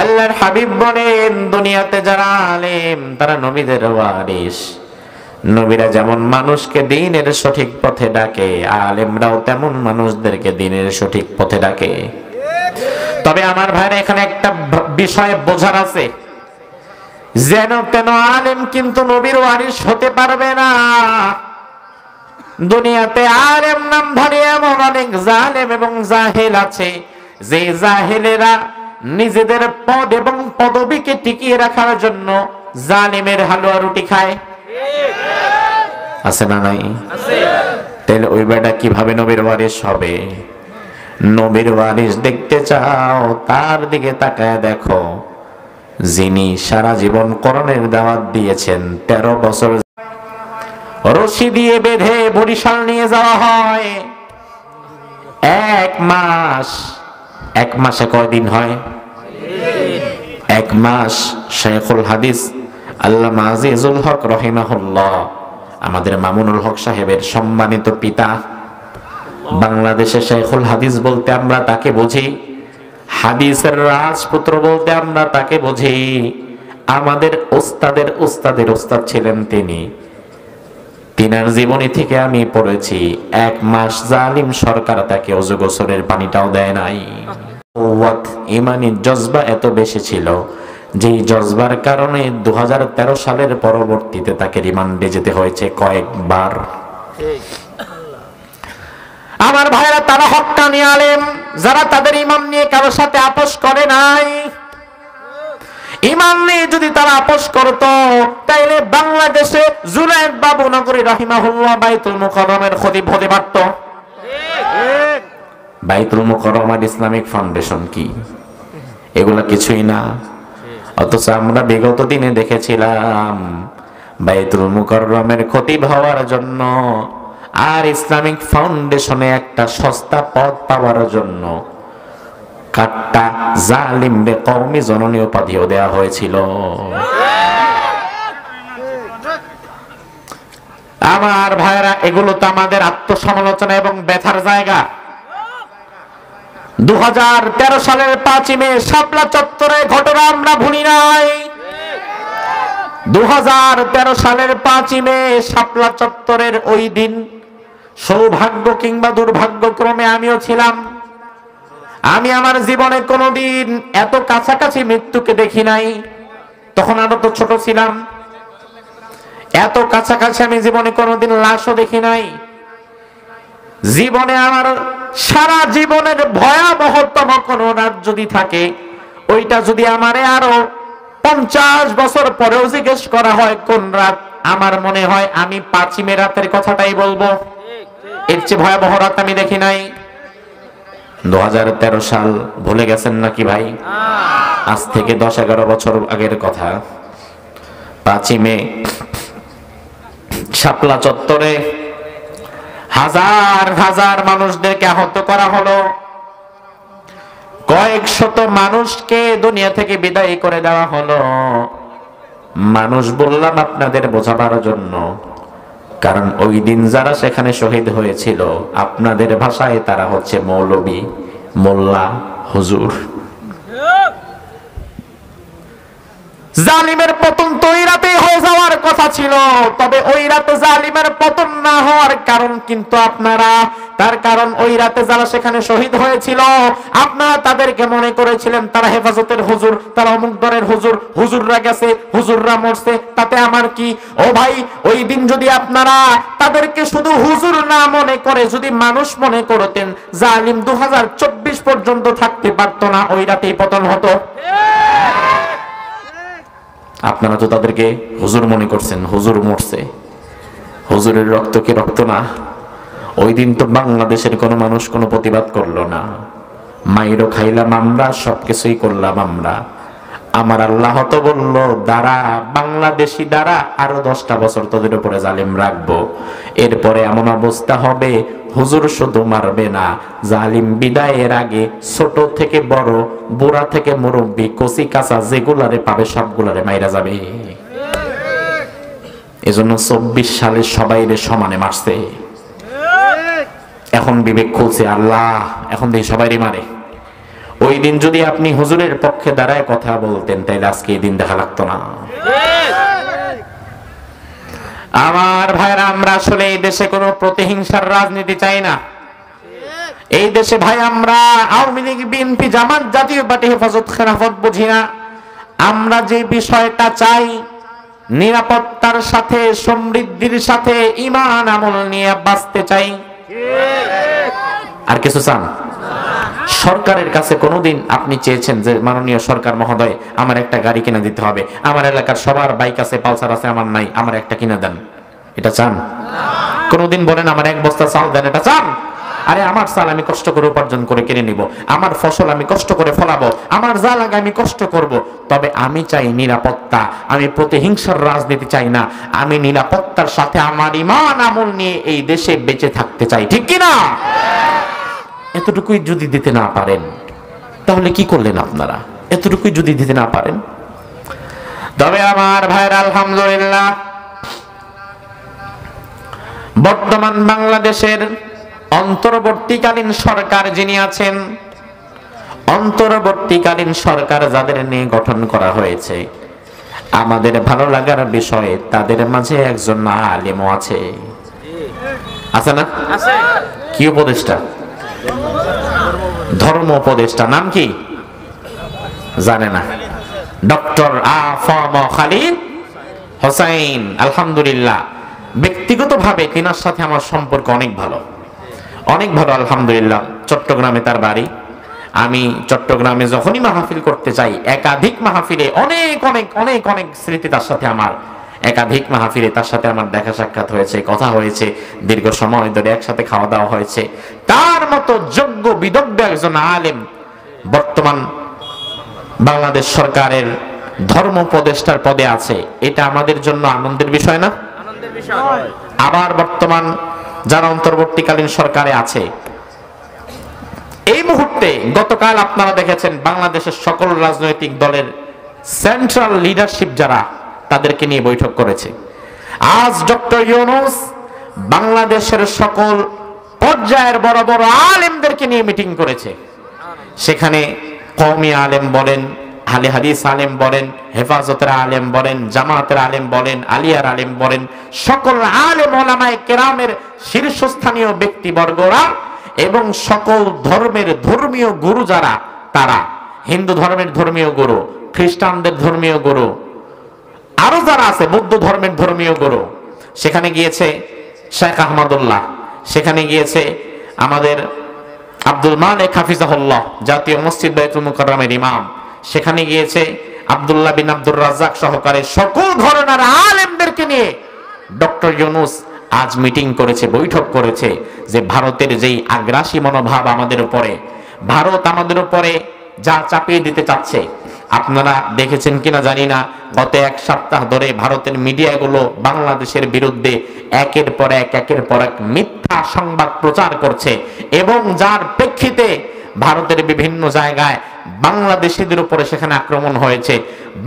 আল্লাহর হাবিব বলেন, দুনিয়াতে যারা আলেম তারা নবীদের ওয়ারিস। নবীরা যেমন মানুষকে দ্বীনের সঠিক পথে ডাকে, আলেমরাও তেমন মানুষদেরকে দ্বীনের সঠিক পথে ডাকে। তবে আমার ভাইরা, এখানে একটা বিষয় বোঝার আছে, যেন তেন আলেম কিন্তু নবীর ওয়ারিস হতে পারবে না। দুনিয়াতে আলেম নামধারী এমন অনেক জালেম এবং জাহেল আছে, যে জাহেলেরা নিজেদের পদ এবং পদবিকে টিকিয়ে রাখার জন্য জালিমের হালুয়া রুটি খায়। আছে না নাই? তাহলে ওই বেটা কিভাবে নবীর ওয়ারিস হবে? নবীর ওয়ারিস দেখতে চাও, তার দিকে তাকায় দেখো, যিনি সারা জীবন কোরআনের দাওয়াত দিয়েছেন। 13 বছর রশি দিয়ে বেঁধে বরিশাল নিয়ে যাওয়া হয়। 1 মাস। 1 মাসে কয়দিন হয়? 1 মাস। শেখুল হাদিস আল্লামা আজিজুল হক রহিমাহুল্লাহ, আমাদের মামুনুল হক সাহেবের সম্মানিত পিতা, বাংলাদেশে শেখুল হাদিস বলতে আমরা তাকে বুঝি, হাদিসের রাজপুত্র বলতে আমরা তাকে বুঝি। আমাদের ওস্তাদের ওস্তাদের ওস্তাদ ছিলেন তিনি। তিনার জীবনী থেকে আমি পড়েছি 1 মাস জালিম সরকার তাকে ওযু গোসলের পানিটাও দেয় নাই। ইমানি জজবা এত বেশি ছিল, যেই জজবার কারণে 2013 সালের পরবর্তীতে তাকে রিমান্ডে যেতে হয়েছে কয়েকবার। আমার ভাইরা, তারা হক্কানি আলেম, যারা তাদের ইমাম নিয়ে কারোর সাথে আপোষ করে নাই। ইমাম নিয়ে যদি তারা আপোষ করত, তাইলে বাংলাদেশে জুনায়েদ বাবু নগরী রাহিমাহুল্লাহ বাইতুল মুকাররমের খতিব হতে পারত। বাইতুল মুকাররমের ইসলামিক ফাউন্ডেশন কি? এগুলা কিছুই না। অথচ আমরা বিগত দিনে দেখেছিলাম বাইতুল মুকাররমের খতিব হওয়ার জন্য আর ইসলামিক ফাউন্ডেশনে একটা সস্তা পদ পাওয়ার জন্য কাট্টা জালিম বেকওমি জননী উপাধিও দেওয়া হয়েছিল। আমার ভাইরা, এগুলো তো আমাদের আত্মসমালোচনা এবং ব্যথার জায়গা। 2013 সালের 5ই মে শাপলা চত্বরে ঘটনা আমরা ভুলি নাই। 2013 সালের 5ই মে শাপলা চত্বরের ওই দিন সৌভাগ্য কিংবা দুর্ভাগ্যক্রমে আমিও ছিলাম। আমি আমার জীবনে কোনোদিন এত কাছাকাছি মৃত্যুকে দেখি নাই। তখন আরো তো ছোট ছিলাম। এত কাছাকাছি আমি জীবনে কোনোদিন লাশও দেখি নাই। জীবনে আমার সারা জীবনের ভয়াবহতম কোন রাত যদি থাকে, ওইটা যদি আমারে আরো 50 বছর পরেও জিজ্ঞেস করা হয় কোন রাত, আমার মনে হয় আমি 5ই মে রাতের কথাটাই বলবো। এর চেয়ে ভয়াবহ রাত আমি দেখি নাই। 2013 সাল ভুলে গেছেন নাকি ভাই? আজ থেকে 10-11 বছর আগের কথা। 5ই মে শাপলা চত্বরে হাজার হাজার মানুষদেরকে আহত করা হলো। কয়েক শত মানুষকে দুনিয়া থেকে বিদায় করে দেওয়া হলো। মানুষ বললাম আপনাদের বোঝাবার জন্য, কারণ ওই দিন যারা সেখানে শহীদ হয়েছিল আপনাদের ভাষায় তারা হচ্ছে মৌলবী, মোল্লা, হুজুর। জালিমের পতন তো ওই রাতে হয়ে যাওয়ার কথা ছিল, তবে ওই রাতে জালিমের পতন না হওয়ার কারণ কিন্তু আপনারা, তার কারণ ওই রাতে যারা সেখানে শহীদ হয়েছিল আপনারা তাদেরকে মনে করেছিলেন তারা হেফাজতের হুজুর, তারা অমুক দরের হুজুর, হুজুররা গেছে, হুজুররা মরছে, তাতে আমার কি? ও ভাই, ওই দিন যদি আপনারা তাদেরকে শুধু হুজুর না মনে করে যদি মানুষ মনে করতেন, জালিম 2024 পর্যন্ত থাকতে পারতো না, ওই রাতেই পতন হতো। আপনারা তো তাদেরকে হুজুর মনে করছেন, হুজুর মরছে। হুজুরের রক্ত কি রক্ত না? ওই দিন তো বাংলাদেশের কোনো মানুষ কোনো প্রতিবাদ করলো না। মাইরও খাইলাম আমরা, সবকিছুই করলাম আমরা। আমার আল্লাহ তো বলল, দাঁড়া বাংলাদেশি দাঁড়া, আরো 10টা বছর তোদের উপরে জালিম রাখবো। এরপরে এমন অবস্থা হবে, হুজুর শুধু মারবে না, জালিম বিদায়ের আগে ছোট থেকে বড়, বুড়া থেকে মুরব্বী, কচি কাঁচা যেগুলারে পাবে সবগুলারে মাইরা যাবে। এজন্য 24 সালে সবাইরে সমানে মারছে। এখন বিবেক খুলছে, আল্লাহ এখন দেখি সবাইরে মারে। ওই দিন যদি আপনি হুজুরের পক্ষে দাঁড়ায় কথা বলতেন, তাইলে আজকে এই দিন দেখা লাগতো না। আমার ভাইরা, আমরা আসলে এই দেশে কোনো প্রতিহিংসার রাজনীতি চাই না। এই দেশে ভাই আমরা আওয়ামী লীগ, বিএনপি, জামাত, জাতীয় পার্টি, হেফাজত, খেলাফত বুঝি না। আমরা যে বিষয়টা চাই, নিরাপত্তার সাথে, সমৃদ্ধির সাথে, ঈমান আমল নিয়ে বাঁচতে চাই। আর কিছু চান? সরকারের কাছে কোনোদিন আপনি চেয়েছেন যে মাননীয় সরকার মহোদয় আমার একটা গাড়ি কিনে দিতে হবে, আমার এলাকার সবার বাইক আছে, পালসার আছে, আমার নাই, আমার একটা কিনে দেন? এটা চান? কোনোদিন বলেন আমার এক বস্তা চাল দেন? এটা চান? আরে আমার চাল আমি কষ্ট করে উপার্জন করে কিনে নিব, আমার ফসল আমি কষ্ট করে ফলাবো, আমার যা লাগে আমি কষ্ট করব। তবে আমি চাই নিরাপত্তা, আমি প্রতিহিংসার রাজনীতি চাই না, আমি নিরাপত্তার সাথে আমার ঈমান আমল নিয়ে এই দেশে বেঁচে থাকতে চাই, ঠিক কি না? এতটুকুই যদি দিতে না পারেন তাহলে কি করলেন আপনারা? এতটুকুই যদি দিতে না পারেন, তবে আমার ভাইরা আলহামদুলিল্লাহ বর্তমান বাংলাদেশের অন্তর্বর্তীকালীন সরকার যিনি আছেন, অন্তর্বর্তীকালীন সরকার যাদের নিয়ে গঠন করা হয়েছে, আমাদের ভালো লাগার বিষয়ে তাদের মাঝে একজন আলেমও আছে। আছে না? কি উপদেষ্টা? ধর্ম উপদেষ্টা। নাম কি জানে না? ডক্টর আ.ফ.ম. খালিদ হোসাইন। আলহামদুলিল্লাহ ব্যক্তিগতভাবে তিনার সাথে আমার সম্পর্ক অনেক ভালো, অনেক ভালো আলহামদুলিল্লাহ। চট্টগ্রামে তার বাড়ি। আমি চট্টগ্রামে যখনই মাহফিল করতে চাই, একাধিক মাহফিলে অনেক অনেক অনেক অনেক স্মৃতি তার সাথে আমার, একাধিক মাহফিলে তার সাথে আমার দেখা সাক্ষাৎ হয়েছে, কথা হয়েছে, দীর্ঘ সময় ধরে একসাথে খাওয়া দাওয়া হয়েছে। তার মতো যোগ্য বিদগ্ধ একজন আলেম বর্তমান বাংলাদেশ সরকারের ধর্ম উপদেষ্টার পদে আছে, এটা আমাদের জন্য আনন্দের বিষয় না? আবার বর্তমান যারা অন্তর্বর্তীকালীন সরকারে আছে, এই মুহূর্তে গতকাল আপনারা দেখেছেন বাংলাদেশের সকল রাজনৈতিক দলের সেন্ট্রাল লিডারশিপ যারা, তাদেরকে নিয়ে বৈঠক করেছে। আজ ডক্টর ইউনূস বাংলাদেশের সকল পর্যায়ের বড় বড় আলেমদেরকে নিয়ে মিটিং করেছে। সেখানে কওমি আলেম বলেন, আহলে হাদিস আলেম বলেন, হেফাজতের আলেম বলেন, জামাতের আলেম বলেন, আলিয়ার আলেম বলেন, সকল আলেম ওলামায়ে কেরামের শীর্ষস্থানীয় ব্যক্তিবর্গরা এবং সকল ধর্মের ধর্মীয় গুরু যারা, তারা হিন্দু ধর্মের ধর্মীয় গুরু, খ্রিস্টানদের ধর্মীয় গুরু, আরো যারা আছে বৌদ্ধ ধর্মের ধর্মীয় গুরু, সেখানে গিয়েছে শেখ আহমদুল্লাহ, সেখানে গিয়েছে আমাদের আব্দুল মালিক হাফিজাহুল্লাহ, জাতীয় মসজিদ বাইতুল মুকাররমের ইমাম, সেখানে গিয়েছে আব্দুল্লাহ বিন আব্দুর রাজ্জাক সহকারে সকল ধরনের আলেমদেরকে নিয়ে ডক্টর ইউনূস আজ মিটিং করেছে, বৈঠক করেছে যে ভারতের যেই আগ্রাসী মনোভাব আমাদের উপরে, ভারত আমাদের উপরে যা চাপিয়ে দিতে চাচ্ছে, আপনারা দেখেছেন কিনা জানি না, গত এক সপ্তাহ ধরে ভারতের মিডিয়াগুলো বাংলাদেশের বিরুদ্ধে একের পর এক মিথ্যা সংবাদ প্রচার করছে এবং যার প্রেক্ষিতে ভারতের বিভিন্ন জায়গায় বাংলাদেশিদের উপরে সেখানে আক্রমণ হয়েছে।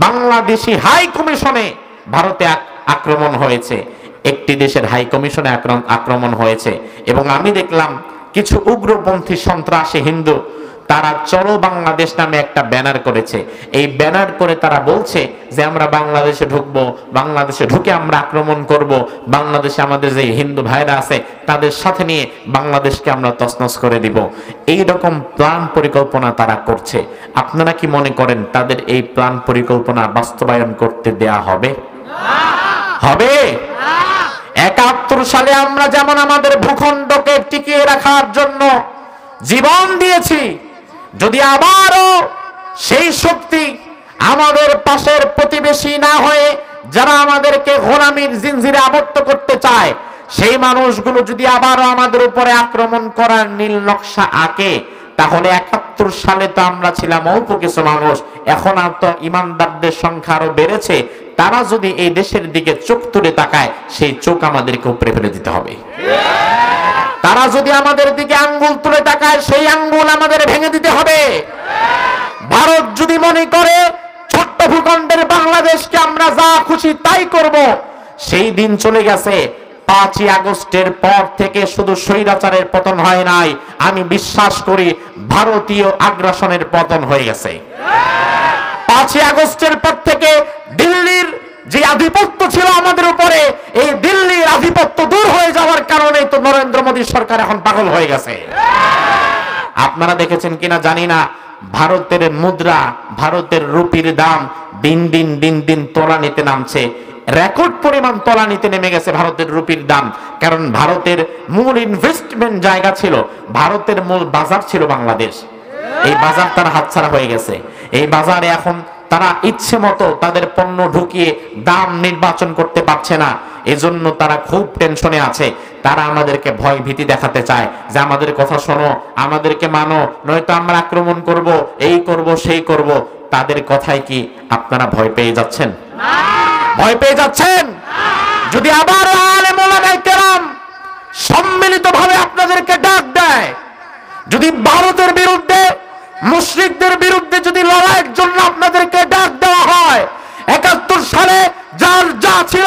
বাংলাদেশি হাই কমিশনে ভারতে আক্রমণ হয়েছে, একটি দেশের হাই কমিশনে আক্রমণ হয়েছে। এবং আমি দেখলাম কিছু উগ্রপন্থী সন্ত্রাসী হিন্দু তারা চলো বাংলাদেশ নামে একটা ব্যানার করেছে। এই ব্যানার করে তারা বলছে যে আমরা বাংলাদেশে ঢুকবো, বাংলাদেশে ঢুকে আমরা আক্রমণ করব, বাংলাদেশে আমাদের যে হিন্দু ভাইরা আছে তাদের সাথে নিয়ে বাংলাদেশকে আমরা তছনছ করে দিব। এই রকম প্ল্যান পরিকল্পনা তারা করছে। আপনারা কি মনে করেন তাদের এই প্ল্যান পরিকল্পনা বাস্তবায়ন করতে দেয়া হবে? হবে? ৭১ সালে আমরা যেমন আমাদের ভূখণ্ডকে টিকিয়ে রাখার জন্য জীবন দিয়েছি, যদি আবারও সেই শক্তি আমাদের পাশের প্রতিবেশী না হয়ে যারা আমাদেরকে গোলামির জিনজিরে আবদ্ধ করতে চায়, সেই মানুষগুলো যদি আবারও আমাদের উপরে আক্রমণ করার নীল নকশা আঁকে, তাহলে ৭১ সালে তো আমরা ছিলাম অল্প কিছু মানুষ, এখন আর তো ইমানদারদের সংখ্যা আরো বেড়েছে। তারা যদি এই দেশের দিকে চোখ তুলে তাকায়, সেই চোখ আমাদেরকে উপরে ফেলে দিতে হবে। তারা যদি আমাদের দিকে আঙ্গুল তুলে তাকায়, সেই আঙ্গুল আমাদের ভেঙে দিতে হবে। ভারত যদি মনে করে ছোট্ট ভূখণ্ডের বাংলাদেশকে আমরা যা খুশি তাই করব, সেই দিন চলে গেছে। ৫ই আগস্টের পর থেকে শুধু স্বৈরাচারের পতন হয় নাই, আমি বিশ্বাস করি ভারতীয় আগ্রাসনের পতন হয়ে গেছে। ৫ই আগস্টের পর থেকে দিল্লির যে আধিপত্য ছিল আমাদের উপরে, এই দিল্লির আধিপত্য দূর হয়ে যাওয়ার কারণে তো নরেন্দ্র মোদী সরকার এখন পাগল হয়ে গেছে। আপনারা দেখেছেন কিনা জানি না, ভারতের মুদ্রা, ভারতের রুপির দাম দিন দিন তলানিতে নামছে। রেকর্ড পরিমাণ তলানিতে নেমে গেছে ভারতের রুপির দাম। কারণ ভারতের মূল ইনভেস্টমেন্ট জায়গা ছিল, ভারতের মূল বাজার ছিল বাংলাদেশ। এই বাজার তার হাতছাড়া হয়ে গেছে। এই বাজারে এখন তারা ইচ্ছে মতো তাদের পণ্য ঢুকিয়ে দাম নির্বাচন করতে পারছে না, এজন্য তারা খুব টেনশনে আছে। তারা আমাদেরকে ভয় ভীতি দেখাতে চায় যে আমাদের কথা শোনো, আমাদেরকে মানো, নয়তো আমরা আক্রমণ করব, এই করব সেই করব। তাদের কথায় কি আপনারা ভয় পেয়ে যাচ্ছেন? ভয় পেয়ে যাচ্ছেন? যদি আবার আলেম ওলামায়ে কেরাম সম্মিলিতভাবে আপনাদেরকে ডাক দেয়, যদি ভারতের বিরুদ্ধে মুশরিকদের বিরুদ্ধে যদি লড়াইয়ের জন্য আপনাদেরকে ডাক দেওয়া হয়, ৭১ সালে যার যা ছিল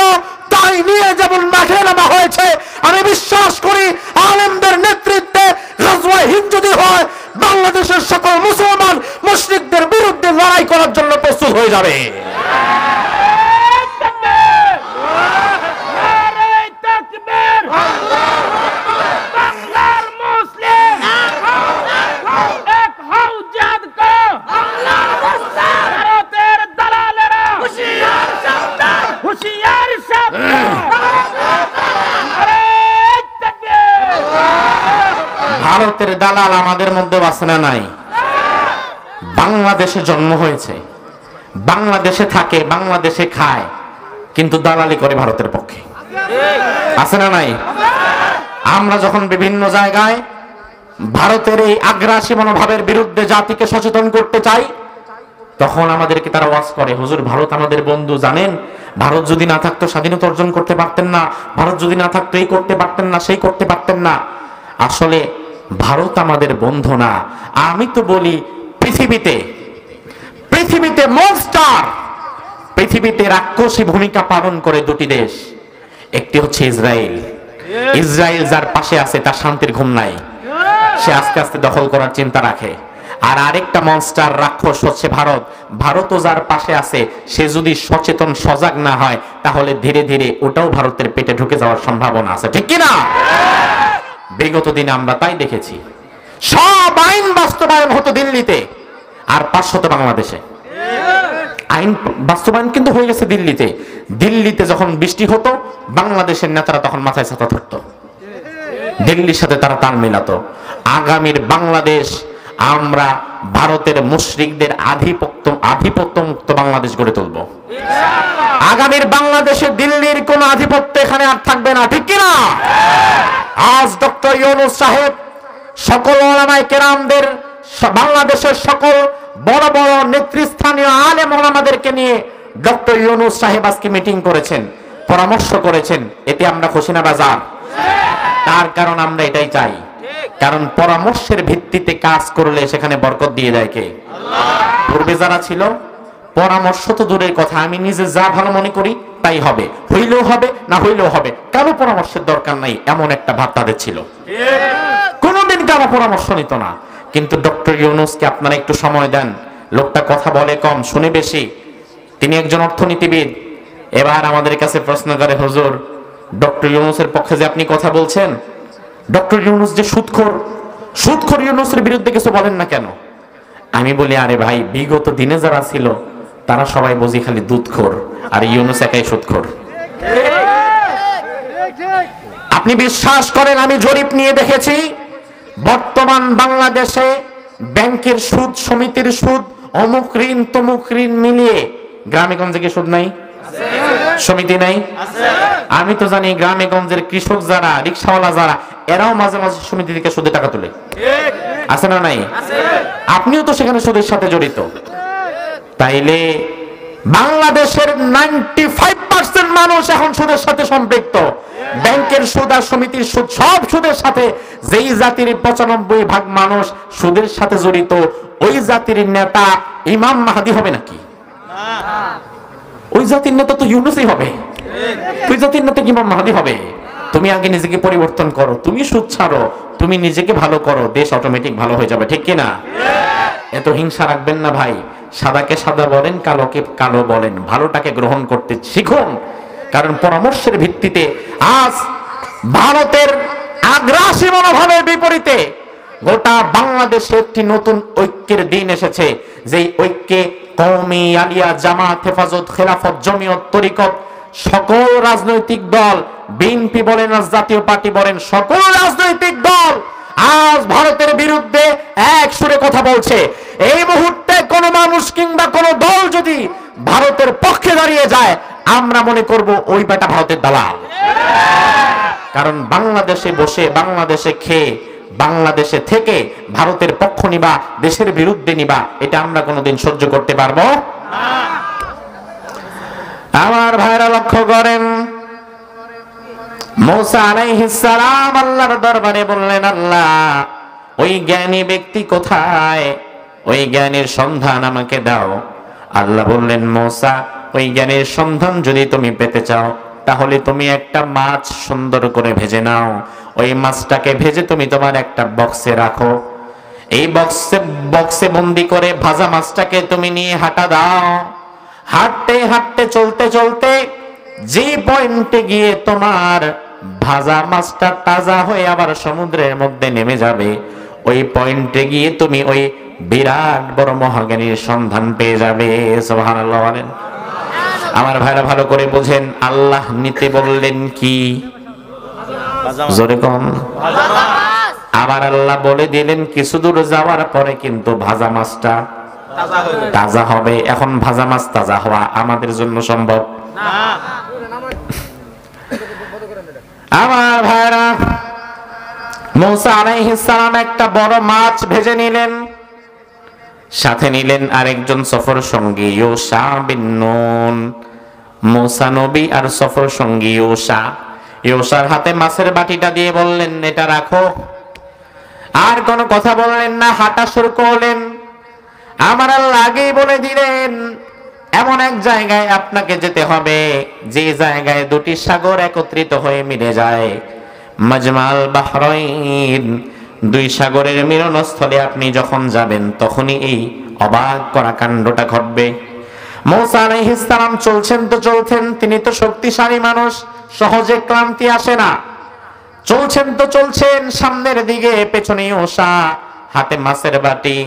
তাই নিয়ে যেমন মাঠে নামা হয়েছে, আমি বিশ্বাস করি আলেমদের নেতৃত্বে গাজওয়া হিন্দ যদি হয়, বাংলাদেশের সকল মুসলমান মুশরিকদের বিরুদ্ধে লড়াই করার জন্য প্রস্তুত হয়ে যাবে। ভারতের দালাল আমাদের মধ্যে বাসনা নাই। বাংলাদেশে জন্ম হয়েছে, বাংলাদেশে থাকে, বাংলাদেশে খায়, কিন্তু দালালি করে ভারতের পক্ষে। আছে না নাই? আমরা যখন বিভিন্ন জায়গায় ভারতের এই আগ্রাসী মনোভাবের বিরুদ্ধে জাতিকে সচেতন করতে চাই, তখন আমাদেরকে তারা ওয়াজ করে, হুজুর ভারত আমাদের বন্ধু, জানেন ভারত যদি না থাকতো স্বাধীনতা অর্জন করতে পারতেন না, ভারত যদি না থাকতো এই করতে পারতেন না, সেই করতে পারতেন না। আসলে ভারত আমাদের বন্ধু না। আমি তো বলি পৃথিবীতে মনস্টার, পৃথিবীতে রাক্ষসী ভূমিকা পালন করে দুটি দেশ। একটি হচ্ছে ইসরায়েল। ইসরায়েল যার পাশে আছে তার শান্তির ঘুম নাই, সে আস্তে আস্তে দখল করার চিন্তা রাখে। আর আরেকটা মনস্টার রাক্ষস হচ্ছে ভারত। ভারতও যার পাশে আছে, সে যদি সচেতন সজাগ না হয়, তাহলে ধীরে ধীরে ওটাও ভারতের পেটে ঢুকে যাওয়ার সম্ভাবনা আছে, ঠিক কিনা? বিগত দিনে আমরা তাই দেখেছি। সব আইন বাস্তবায়ন হতো দিল্লিতে, আর 500 বাংলাদেশে। আইন বাস্তবায়ন কিন্তু হয়ে গেছে দিল্লিতে। দিল্লিতে যখন বৃষ্টি হতো, বাংলাদেশের নেতারা তখন মাথায় ছাতা ধরতো, দিল্লির সাথে তারা তাল মিলাতো। আগামীর বাংলাদেশ আমরা ভারতের মুশরিকদের আধিপত্য মুক্ত বাংলাদেশ গড়ে তুলব। আগামীর বাংলাদেশে দিল্লির কোন আধিপত্য এখানে আর থাকবে না, ঠিক কিনা? আজ ডক্টর ইউনূস সাহেব সকল ওলামায়ে কেরামদের, বাংলাদেশের সকল বড় বড় নেতৃস্থানীয় আলেম ওলামাদেরকে নিয়ে ডক্টর ইউনূস সাহেব আজকে মিটিং করেছেন, পরামর্শ করেছেন। এতে আমরা খুশি না বাজার? তার কারণ আমরা এটাই চাই, কারণ পরামর্শের ভিত্তিতে কাজ করলে সেখানে বরকত দিয়ে দেয় কে? পূর্বে যারা ছিল, পরামর্শ তো দূরের কথা, আমি নিজে যা ভালো মনে করি তাই হবে, হইলেও হবে না হইলেও হবে, কারো পরামর্শের দরকার নাই, এমন একটা ভাব তাদের ছিল। কোনোদিন কারো পরামর্শ নিত না। কিন্তু ডক্টর ইউনূসকে আপনারা একটু সময় দেন, লোকটা কথা বলে কম, শুনে বেশি। তিনি একজন অর্থনীতিবিদ। এবার আমাদের কাছে প্রশ্ন করে, হুজুর ডক্টর ইউনূসের পক্ষে যে আপনি কথা বলছেন, ডক্টর ইউনূস যে সুদখোর ইউনূসের বিরুদ্ধে কিছু বলেন না কেন? আমি বলি, আরে ভাই, বিগত দিনে যারা ছিল তারা সবাই বুঝি খালি দুধখোর, আর ইউনূস একাই সুদখোর। আপনি বিশ্বাস করেন, আমি জরিপ নিয়ে দেখেছি, বর্তমান বাংলাদেশে ব্যাংকের সুদ, সমিতির সুদ, অমুক ঋণ তমুক ঋণ মিলিয়ে, গ্রামে গঞ্জে কি সুদ নাই? সমিতি নাই? আমি তো জানি গ্রামে গঞ্জের কৃষক যারা, রিকশাওয়ালা যারা, এরাও মাঝে মাঝে সমিতি থেকে সুদে টাকা তোলে, আছে না নাই? আপনিও তো সেখানে সুদের সাথে জড়িত। তাইলে বাংলাদেশের 95% মানুষ এখন সুদের সাথে সম্পৃক্ত। ব্যাংকের সুদ আর সমিতির সুদ, সব সুদের সাথে। যেই জাতির 95% মানুষ সুদের সাথে জড়িত, ওই জাতির নেতা ইমাম মাহদী হবে নাকি? ওই জাতির নেতা তো ইউনূসই হবে। ওই জাতির নেতা ইমাম মাহদী হবে? তুমি আগে নিজেকে পরিবর্তন করো, তুমি সুদ ছাড়ো, তুমি নিজেকে ভালো করো, দেশ অটোমেটিক ভালো হয়ে যাবে, ঠিক কিনা? এত হিংসা রাখবেন না ভাই। সাদাকে সাদা বলেন, কালোকে কালো বলেন, ভালোটাকে গ্রহণ করতে শিখুন। কারণ পরামর্শের ভিত্তিতে আজ ভারতের আগ্রাসী মনোভাবের বিপরীতে গোটা বাংলাদেশে একটি নতুন ঐক্যের দিন এসেছে। যেই ঐক্যে কওমি, আলিয়া, জামাত, হেফাজত, খেলাফত, জমিয়ত, তরিকত, সকল রাজনৈতিক দল, বিএনপি বলেন আর জাতীয় পার্টি বলেন, সকল রাজনৈতিক দল আজ ভারতের বিরুদ্ধে এক সুরে কথা বলছে। এই মুহূর্তে কোন মানুষ কিংবা কোন দল যদি ভারতের পক্ষে দাঁড়িয়ে যায়, আমরা মনে করব ওই বেটা ভারতের দালাল। কারণ বাংলাদেশে বসে, বাংলাদেশে খেয়ে, বাংলাদেশে থেকে ভারতের পক্ষ নিবা, দেশের বিরুদ্ধে নিবা, এটা আমরা কোনোদিন সহ্য করতে পারবো না। আমার ভাইরা লক্ষ্য করেন, মূসা আলাইহিস সালাম আল্লাহর দরবারে বললেন, আল্লাহ ওই জ্ঞানী ব্যক্তি কোথায়? ওই জ্ঞানীর সন্ধান আমাকে দাও। আল্লাহ বললেন, মূসা ওই জ্ঞানীর সন্ধান যদি তুমি পেতে চাও, তাহলে তুমি একটা মাছ সুন্দর করে ভেজে নাও। ওই মাছটাকে ভেজে তুমি তোমার একটা বক্সে রাখো। এই বক্সে বন্দি করে ভাজা মাছটাকে তুমি নিয়ে হাঁটা দাও। হাঁটতে হাঁটতে চলতে চলতে যে পয়েন্টে গিয়ে তোমার ভাজা মাছটা তাজা হয়ে আবার সমুদ্রের মধ্যে নেমে যাবে, ওই পয়েন্টে গিয়ে তুমি ওই বিরাট বড় মহাজ্ঞানীর সন্ধান পেয়ে যাবে। সুবহানাল্লাহ বলেন। আমার ভাইরা ভালো করে বুঝেন, আল্লাহ নিতে বললেন কি? জোরে কম। আবার আল্লাহ বলে দিলেন কিছু দূর যাওয়ার পরে কিন্তু ভাজা মাছটা তাজা হবে। এখন ভাজা মাছ তাজা হওয়া আমাদের জন্য সম্ভব না। আমার ভাইরা, মূসা আলাইহিস সালাম একটা বড় মাছ ভেজে নিলেন, সাথে নিলেন আরেকজন সফর সঙ্গী ইউশা বিন নুন। মূসা নবী আর সফর সঙ্গী ইউশা, ইউশার হাতে মাছের বাটিটা দিয়ে বললেন, এটা রাখো। আর কোনো কথা বললেন না, হাঁটা শুরু করলেন। আমার আল্লাহ আগেই বলে দিলেন, এমন এক জায়গায় আপনাকে যেতে হবে যে জায়গায় দুটি সাগর একত্রিত হয়ে মিলে যায়। মাজমাল বাহরাইন, দুই সাগরের মিলনস্থলে আপনি যখন যাবেন তখনই এই অবাক করা কাণ্ডটা ঘটবে। মূসা আলাইহিস সালাম চলছেন তো চলছেন, তিনি তো শক্তিশালী মানুষ, সহজে ক্লান্তি আসে না। চলছেন তো চলছেন, সামনের দিকে, পেছনে ইউশা, হাতে মাছের বাটি।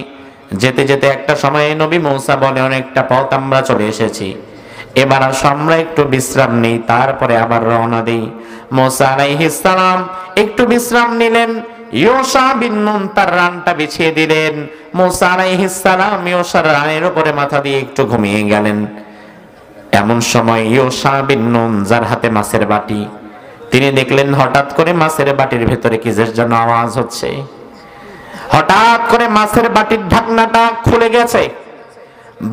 যেতে যেতে একটা সময়ে নবী মূসা বলে, অনেকটা পথ আমরা চলে এসেছি, এবার আমরা একটু বিশ্রাম নেই, তারপরে আবার রওনা দেই। মূসা আলাইহিস সালাম একটু বিশ্রাম নিলেন। ইউশা বিন নুন তার রানটা বিছিয়ে দিলেন। মূসা আলাইহিস সালাম ইউশার রানের উপরে মাথা দিয়ে একটু ঘুমিয়ে গেলেন। এমন সময় ইউশা বিন নুন, যার হাতে মাছের বাটি, তিনি দেখলেন হঠাৎ করে মাছের বাটির ভেতরে কি যেন আওয়াজ হচ্ছে। হঠাৎ করে মাছের বাটির ঢাকনাটা খুলে গেছে।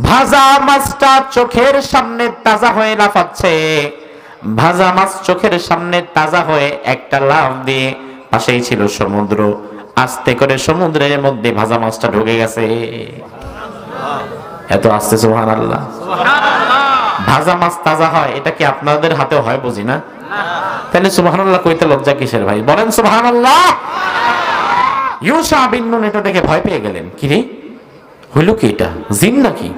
ভাজা মাছটা চোখের সামনে তাজা হয়ে লাফাচ্ছে। ভাজা মাছ চোখের সামনে তাজা হয়ে একটা লাফ দিয়ে, পাশেই ছিল সমুদ্র, আস্তে করে সমুদ্রের মধ্যে ভাজা মাছটা ঢুকে গেছে। এত আস্তে, সুবহানাল্লাহ। ভাজা মাছ তাজা হয়, এটা কি আপনাদের হাতে হয়? বুঝি না। তাহলে সুবহানাল্লাহ কইতে লজ্জা কিসের ভাই? বলেন সুবহানাল্লাহ। ইউশা বিন নুন এটা দেখে ভয় পেয়ে গেলেন, কি রে হইল কি, এটা জিন নাকি?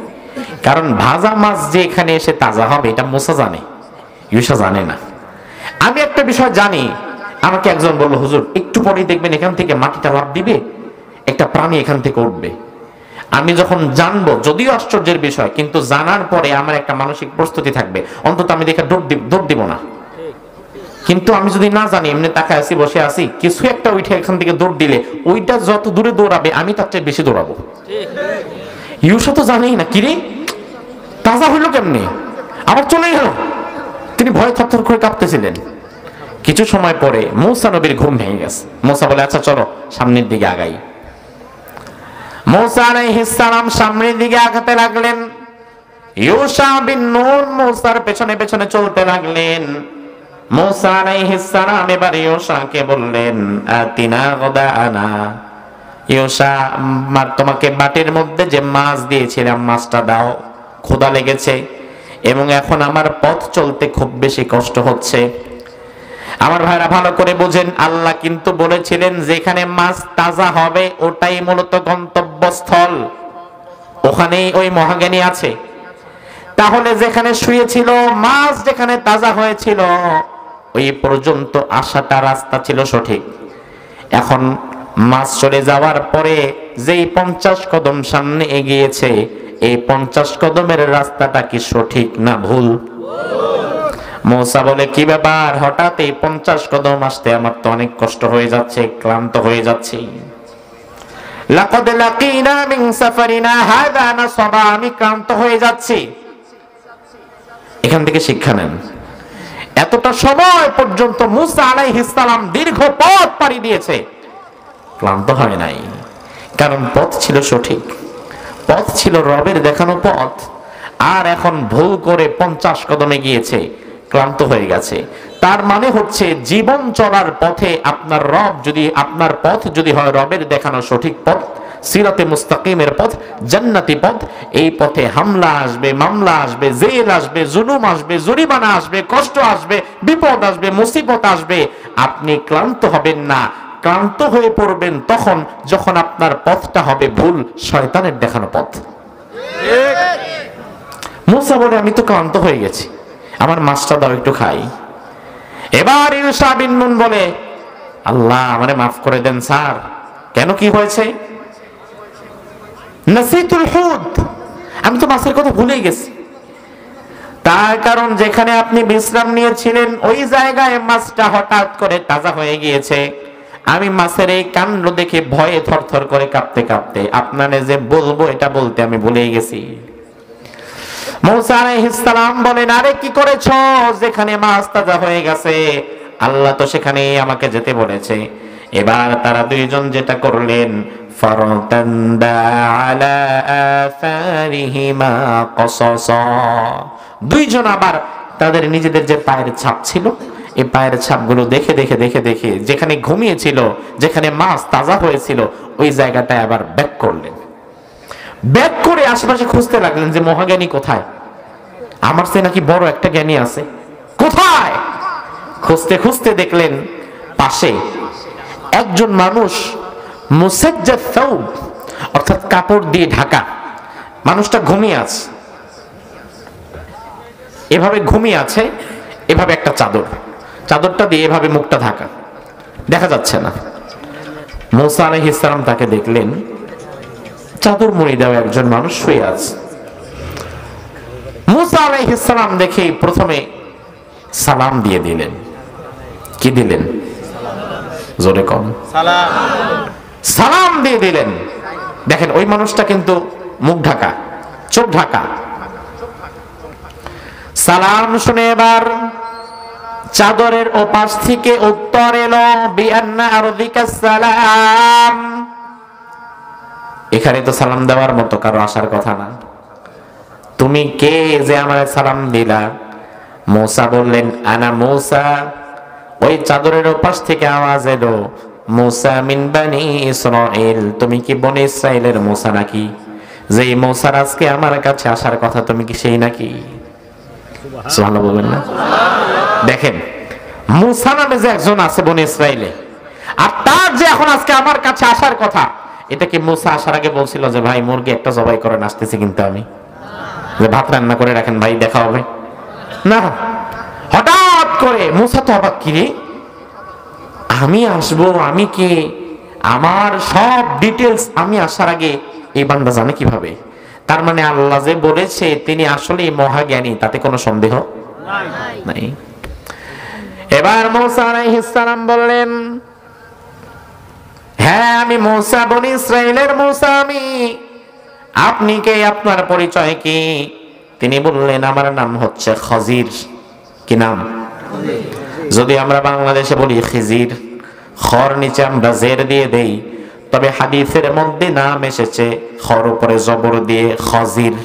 কারণ ভাজা মাছ যে এখানে এসে তাজা হবে এটা মূসা জানে, ইউশা জানে না। আমি একটা বিষয় জানি, আমাকে একজন বলল, হুজুর একটু পরেই দেখবেন এখান থেকে মাটিটা লাফ দিবে, একটা প্রাণী এখান থেকে উঠবে। আমি যখন জানবো, যদিও আশ্চর্যের বিষয়, কিন্তু জানার পরে আমার একটা মানসিক প্রস্তুতি থাকবে, অন্তত আমি দেখে দৌড় দিব না। কিন্তু আমি যদি না জানি, এমনি তাকায় আছি, বসে আছি, কিছু একটা উঠে এখান থেকে দৌড় দিলে ওইটা যত দূরে দৌড়াবে আমি তার চেয়ে বেশি দৌড়াবো। ইউশা তো জানেই না, কিরে তাজা হইলো কেমনি, আবার চলেই গেল। তিনি ভয় থরথর করে কাঁপতেছিলেন। কিছু সময় পরে মূসা নবীর ঘুম ভেঙে গেছে। মূসা বলে, আচ্ছা চলো সামনের দিকে আগাই। মূসা আলাইহিস সালাম সামনের দিকে আগাতে লাগলেন। ইউশা বিন নুন মূসার পেছনে পেছনে চলতে লাগলেন। মূসা আলাইহিস সালাম এবার ইউশাকে বললেন, আতিনা গাদানা, ইউশা তোমাকে বাটির মধ্যে যে মাছ দিয়েছিলাম মাছটা দাও, ক্ষুধা লেগেছে এবং এখন আমার পথ চলতে খুব বেশি কষ্ট হচ্ছে। আমার ভাইরা ভালো করে বুঝেন, আল্লাহ কিন্তু বলেছিলেন যেখানে মাছ তাজা হবে ওটাই মূলত গন্তব্যস্থল, ওখানেই ওই মহাজ্ঞানী আছে। তাহলে যেখানে শুয়েছিল মাছ, যেখানে তাজা হয়েছিল, ওই পর্যন্ত আসাটা রাস্তা ছিল সঠিক। এখন মাছ চলে যাওয়ার পরে যেই 50 কদম সামনে এগিয়েছে, এই 50 কদমের রাস্তাটা কি সঠিক না ভুল? মূসা বলে, কি ব্যাপার, হঠাৎ এই 50 কদম আসতে আমার তো অনেক কষ্ট হয়ে যাচ্ছে, ক্লান্ত হয়ে যাচ্ছি। লাকাদ লাকিনা মিন সাফারিনা হাযা নাসাবা, আমি ক্লান্ত হয়ে যাচ্ছি। এখান থেকে শিক্ষা নেন, এতটা সময় পর্যন্ত মূসা আলাইহিস সালাম দীর্ঘ পথ পাড়ি দিয়েছে, ক্লান্ত হয় নাই, কারণ পথ ছিল সঠিক, পথ ছিল রবের দেখানো পথ। আর এখন ভুল করে 50 কদমে গিয়েছে, ক্লান্ত হয়ে গেছে। তার মানে হচ্ছে জীবন চলার পথে আপনার রব যদি, আপনার পথ যদি হয় রবের দেখানো সঠিক পথ, সিরাতে মুস্তাকিমের পথ, জান্নাতি পথ, এই পথে হামলা আসবে, মামলা আসবে, জেল আসবে, জুলুম আসবে, জরিমানা আসবে, কষ্ট আসবে, বিপদ আসবে, মুসিবত আসবে, আপনি ক্লান্ত হবেন না। ক্লান্ত হয়ে পড়বেন তখন যখন আপনার পথটা হবে ভুল, শয়তানের দেখানো পথ। মূসা বলে, আমি তো ক্লান্ত হয়ে গেছি, আমার মাছটা দাও একটু খাই। এবার ইউসা বিন নুন বলে, আল্লাহ আমারে মাফ করে দেন স্যার। কেন, কি হয়েছে? নাসিতুল হুদ, আমি তো মাছের কথা ভুলেই গেছি। তার কারণ যেখানে আপনি বিশ্রাম নিয়েছিলেন ওই জায়গায় মাছটা হঠাৎ করে তাজা হয়ে গিয়েছে। আমি মাছের এই কাণ্ড দেখে ভয়ে থরথর করে কাঁপতে কাঁপতে আপনারে যে বলবো এটা বলতে আমি ভুলেই গেছি। মূসা আলাইহিস সালাম বলেন, আরে কি করেছো? যেখানে মাছ তাজা হয়ে গেছে আল্লাহ তো সেখানে আমাকে যেতে বলেছে। এবার তারা দুইজন যেটা করলেন, ফারাতান্দা আলা আসারিহিমা কসাসা, দুইজন আবার তাদের নিজেদের যে পায়ের ছাপ ছিল এই পায়ের ছাপগুলো দেখে দেখে দেখে দেখে যেখানে ঘুমিয়েছিল, যেখানে মাছ তাজা হয়েছিল ওই জায়গাটায় আবার ব্যাক করলেন। ব্যাক করে আশেপাশে খুঁজতে লাগলেন যে মহাজ্ঞানী কোথায়, আমার চেয়ে নাকি বড় একটা জ্ঞানী আছে, কোথায়? খুঁজতে খুঁজতে দেখলেন পাশে একজন মানুষ মুসাজ্জাদ সাউব, অর্থাৎ কাপড় দিয়ে ঢাকা, মানুষটা ঘুমিয়ে আছে, এভাবে ঘুমিয়ে আছে, এভাবে একটা চাদর, চাদরটা দিয়ে এভাবে মুখটা ঢাকা, দেখা যাচ্ছে না। মূসা আলাইহিস সালাম তাকে দেখলেন, চাদর মুড়ি দেওয়া একজন মানুষ শুয়ে আছে। মূসা আলাইহিস সালাম দেখে প্রথমে সালাম দিয়ে দিলেন। কি দিলেন? জোরে কম। সালাম দিয়ে দিলেন। দেখেন ওই মানুষটা কিন্তু মুখ ঢাকা, চোখ ঢাকা। সালাম শুনে এবার চাদরের ওপাশ থেকে উত্তর এলো, বিআন্না আরদিকা সালাম। এখানে তো সালাম দেওয়ার মতো কারো আসার কথা না, তুমি কে যে আমার সালাম দিলা? মূসা বললেন, আনা মূসা। ওই চাদরের ওপাশ থেকে আওয়াজ এলো, মূসা মিন বানি ইসরাইল, তুমি কি বনি ইসরাইলের মূসা নাকি? যেই মূসার আজকে আমার কাছে আসার কথা, তুমি কি সেই নাকি? সুবহানাল্লাহ বলবেন না? দেখেন মূসা নামে যে একজন আছে বনি ইসরাইলে, আর তার যে এখন আজকে আমার কাছে আসার কথা, এটা কি মূসা আসার আগে বলছিল যে ভাই মুরগি একটা জবাই করে আসতেছি কিন্তু আমি, যে ভাত রান্না করে রাখেন ভাই দেখা হবে? না, হঠাৎ করে মূসা তো অবাক, কি রে আমি আসবো, আমি কে, আমার সব ডিটেলস আমি আসার আগে এই বান্দা জানে কিভাবে? তার মানে আল্লাহ যে বলেছে তিনি আসলে মহাজ্ঞানী, তাতে কোনো সন্দেহ নাই। এবার মূসা আলাইহিস সালাম বললেন, হ্যাঁ আমি মূসা, বনি ইসরাইলের মূসা আমি। আপনি কে, আপনার পরিচয় কি? তিনি বললেন, আমার নাম হচ্ছে খজির। কি নাম? যদি আমরা বাংলাদেশে বলি খিজির, খর নিচে আমরা জের দিয়ে দেই, তবে হাদিসের মধ্যে নাম এসেছে খর উপরে জবর দিয়ে খজির।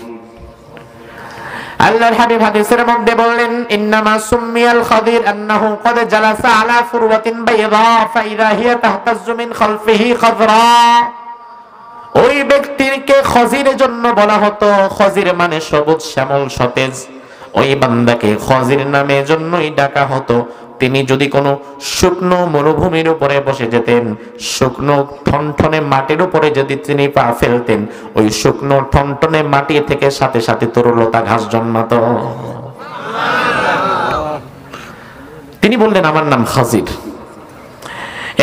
আল্লাহর হাবিব হাদিসের মধ্যে বললেন, ইন্নামা সুম্মিয়াল খদির আন্নাহু ক্বাদ জালাসা আলা ফুরওয়াতিন বাইদা ফাইদা হিয়া তাহতাজ্জু মিন খালফিহি খাযরা। ওই ব্যক্তিকে খজিরের জন্য বলা হতো, খজির মানে সবুজ শ্যামল সতেজ। ওই বান্দাকে খজির নামে জন্যই ডাকা হতো। তিনি যদি কোনো শুকনো মরুভূমির উপরে বসে যেতেন, শুকনো ঠনঠনে মাটির উপরে যদি তিনি পা ফেলতেন, ওই শুকনো ঠনঠনে মাটি থেকে সাথে সাথে তরুলতা ঘাস জন্মাতো। তিনি বললেন, আমার নাম খজির।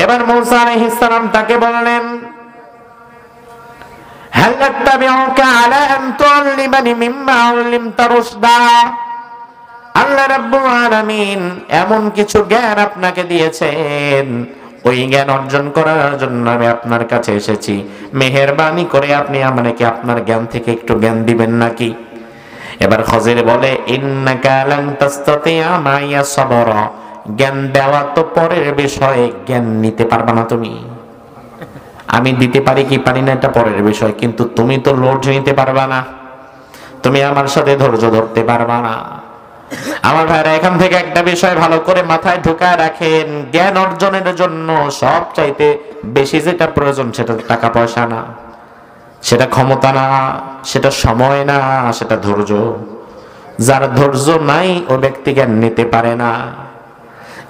এবার মূসা আলাইহিস সালাম তাকে বললেন, হাল আত্তাবিউকা আলা আন তুআল্লিমানি মিম্মা উল্লিমতা রুশদা। আল্লাহ রাব্বুল আলামিন এমন কিছু জ্ঞান আপনাকে দিয়েছেন, ওই জ্ঞান অর্জন করার জন্য আমি আপনার কাছে এসেছি। মেহেরবানি করে আপনি আমাকে আপনার জ্ঞান থেকে একটু জ্ঞান দিবেন নাকি? এবার খজির বলে, ইন্নাকা লান তাসতাতিয়া মাইয়া সাবরা, জ্ঞান দেওয়া তো পরের বিষয়, জ্ঞান নিতে পারবা না তুমি। আমি দিতে পারি কি পারি না এটা পরের বিষয়, কিন্তু তুমি তো লোড নিতে পারবা না, তুমি আমার সাথে ধৈর্য ধরতে পারবা না। আমার ভাইরা, এখান থেকে একটা বিষয় ভালো করে মাথায় ঢুকায় রাখেন, জ্ঞান অর্জনের জন্য সবচাইতে বেশি যেটা প্রয়োজন সেটা টাকা পয়সা না, সেটা ক্ষমতা না, সেটা সময় না, সেটা ধৈর্য। যার ধৈর্য নাই ও ব্যক্তি জ্ঞান নিতে পারে না।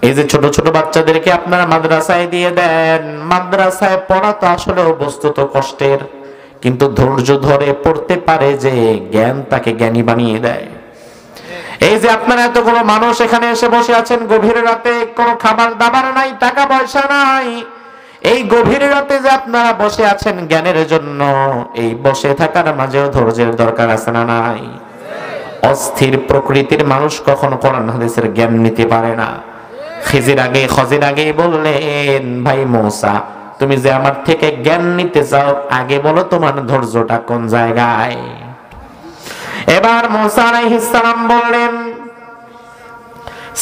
এই যে ছোট ছোট বাচ্চাদেরকে আপনারা মাদ্রাসায় দিয়ে দেন, মাদ্রাসায় পড়া তো আসলে বস্তুত কষ্টের, কিন্তু ধৈর্য ধরে পড়তে পারে যে জ্ঞান তাকে জ্ঞানী বানিয়ে দেয়। এই যে আপনারা এতগুলো মানুষ এখানে এসে বসে আছেন গভীর রাতে, কোনো খাবার দাবার নাই, টাকা পয়সা নাই, এই গভীর রাতে যে আপনারা বসে আছেন জ্ঞানের জন্য, এই বসে থাকার মাঝেও ধৈর্যের দরকার আছে না নাই? অস্থির প্রকৃতির মানুষ কখনো কোরআন হাদিসের জ্ঞান নিতে পারে না। খজির আগে বললেন, ভাই মূসা, তুমি যে আমার থেকে জ্ঞান নিতে চাও, আগে বলো তোমার ধৈর্যটা কোন জায়গায়। এবার মূসা আলাইহিস সালাম বললেন,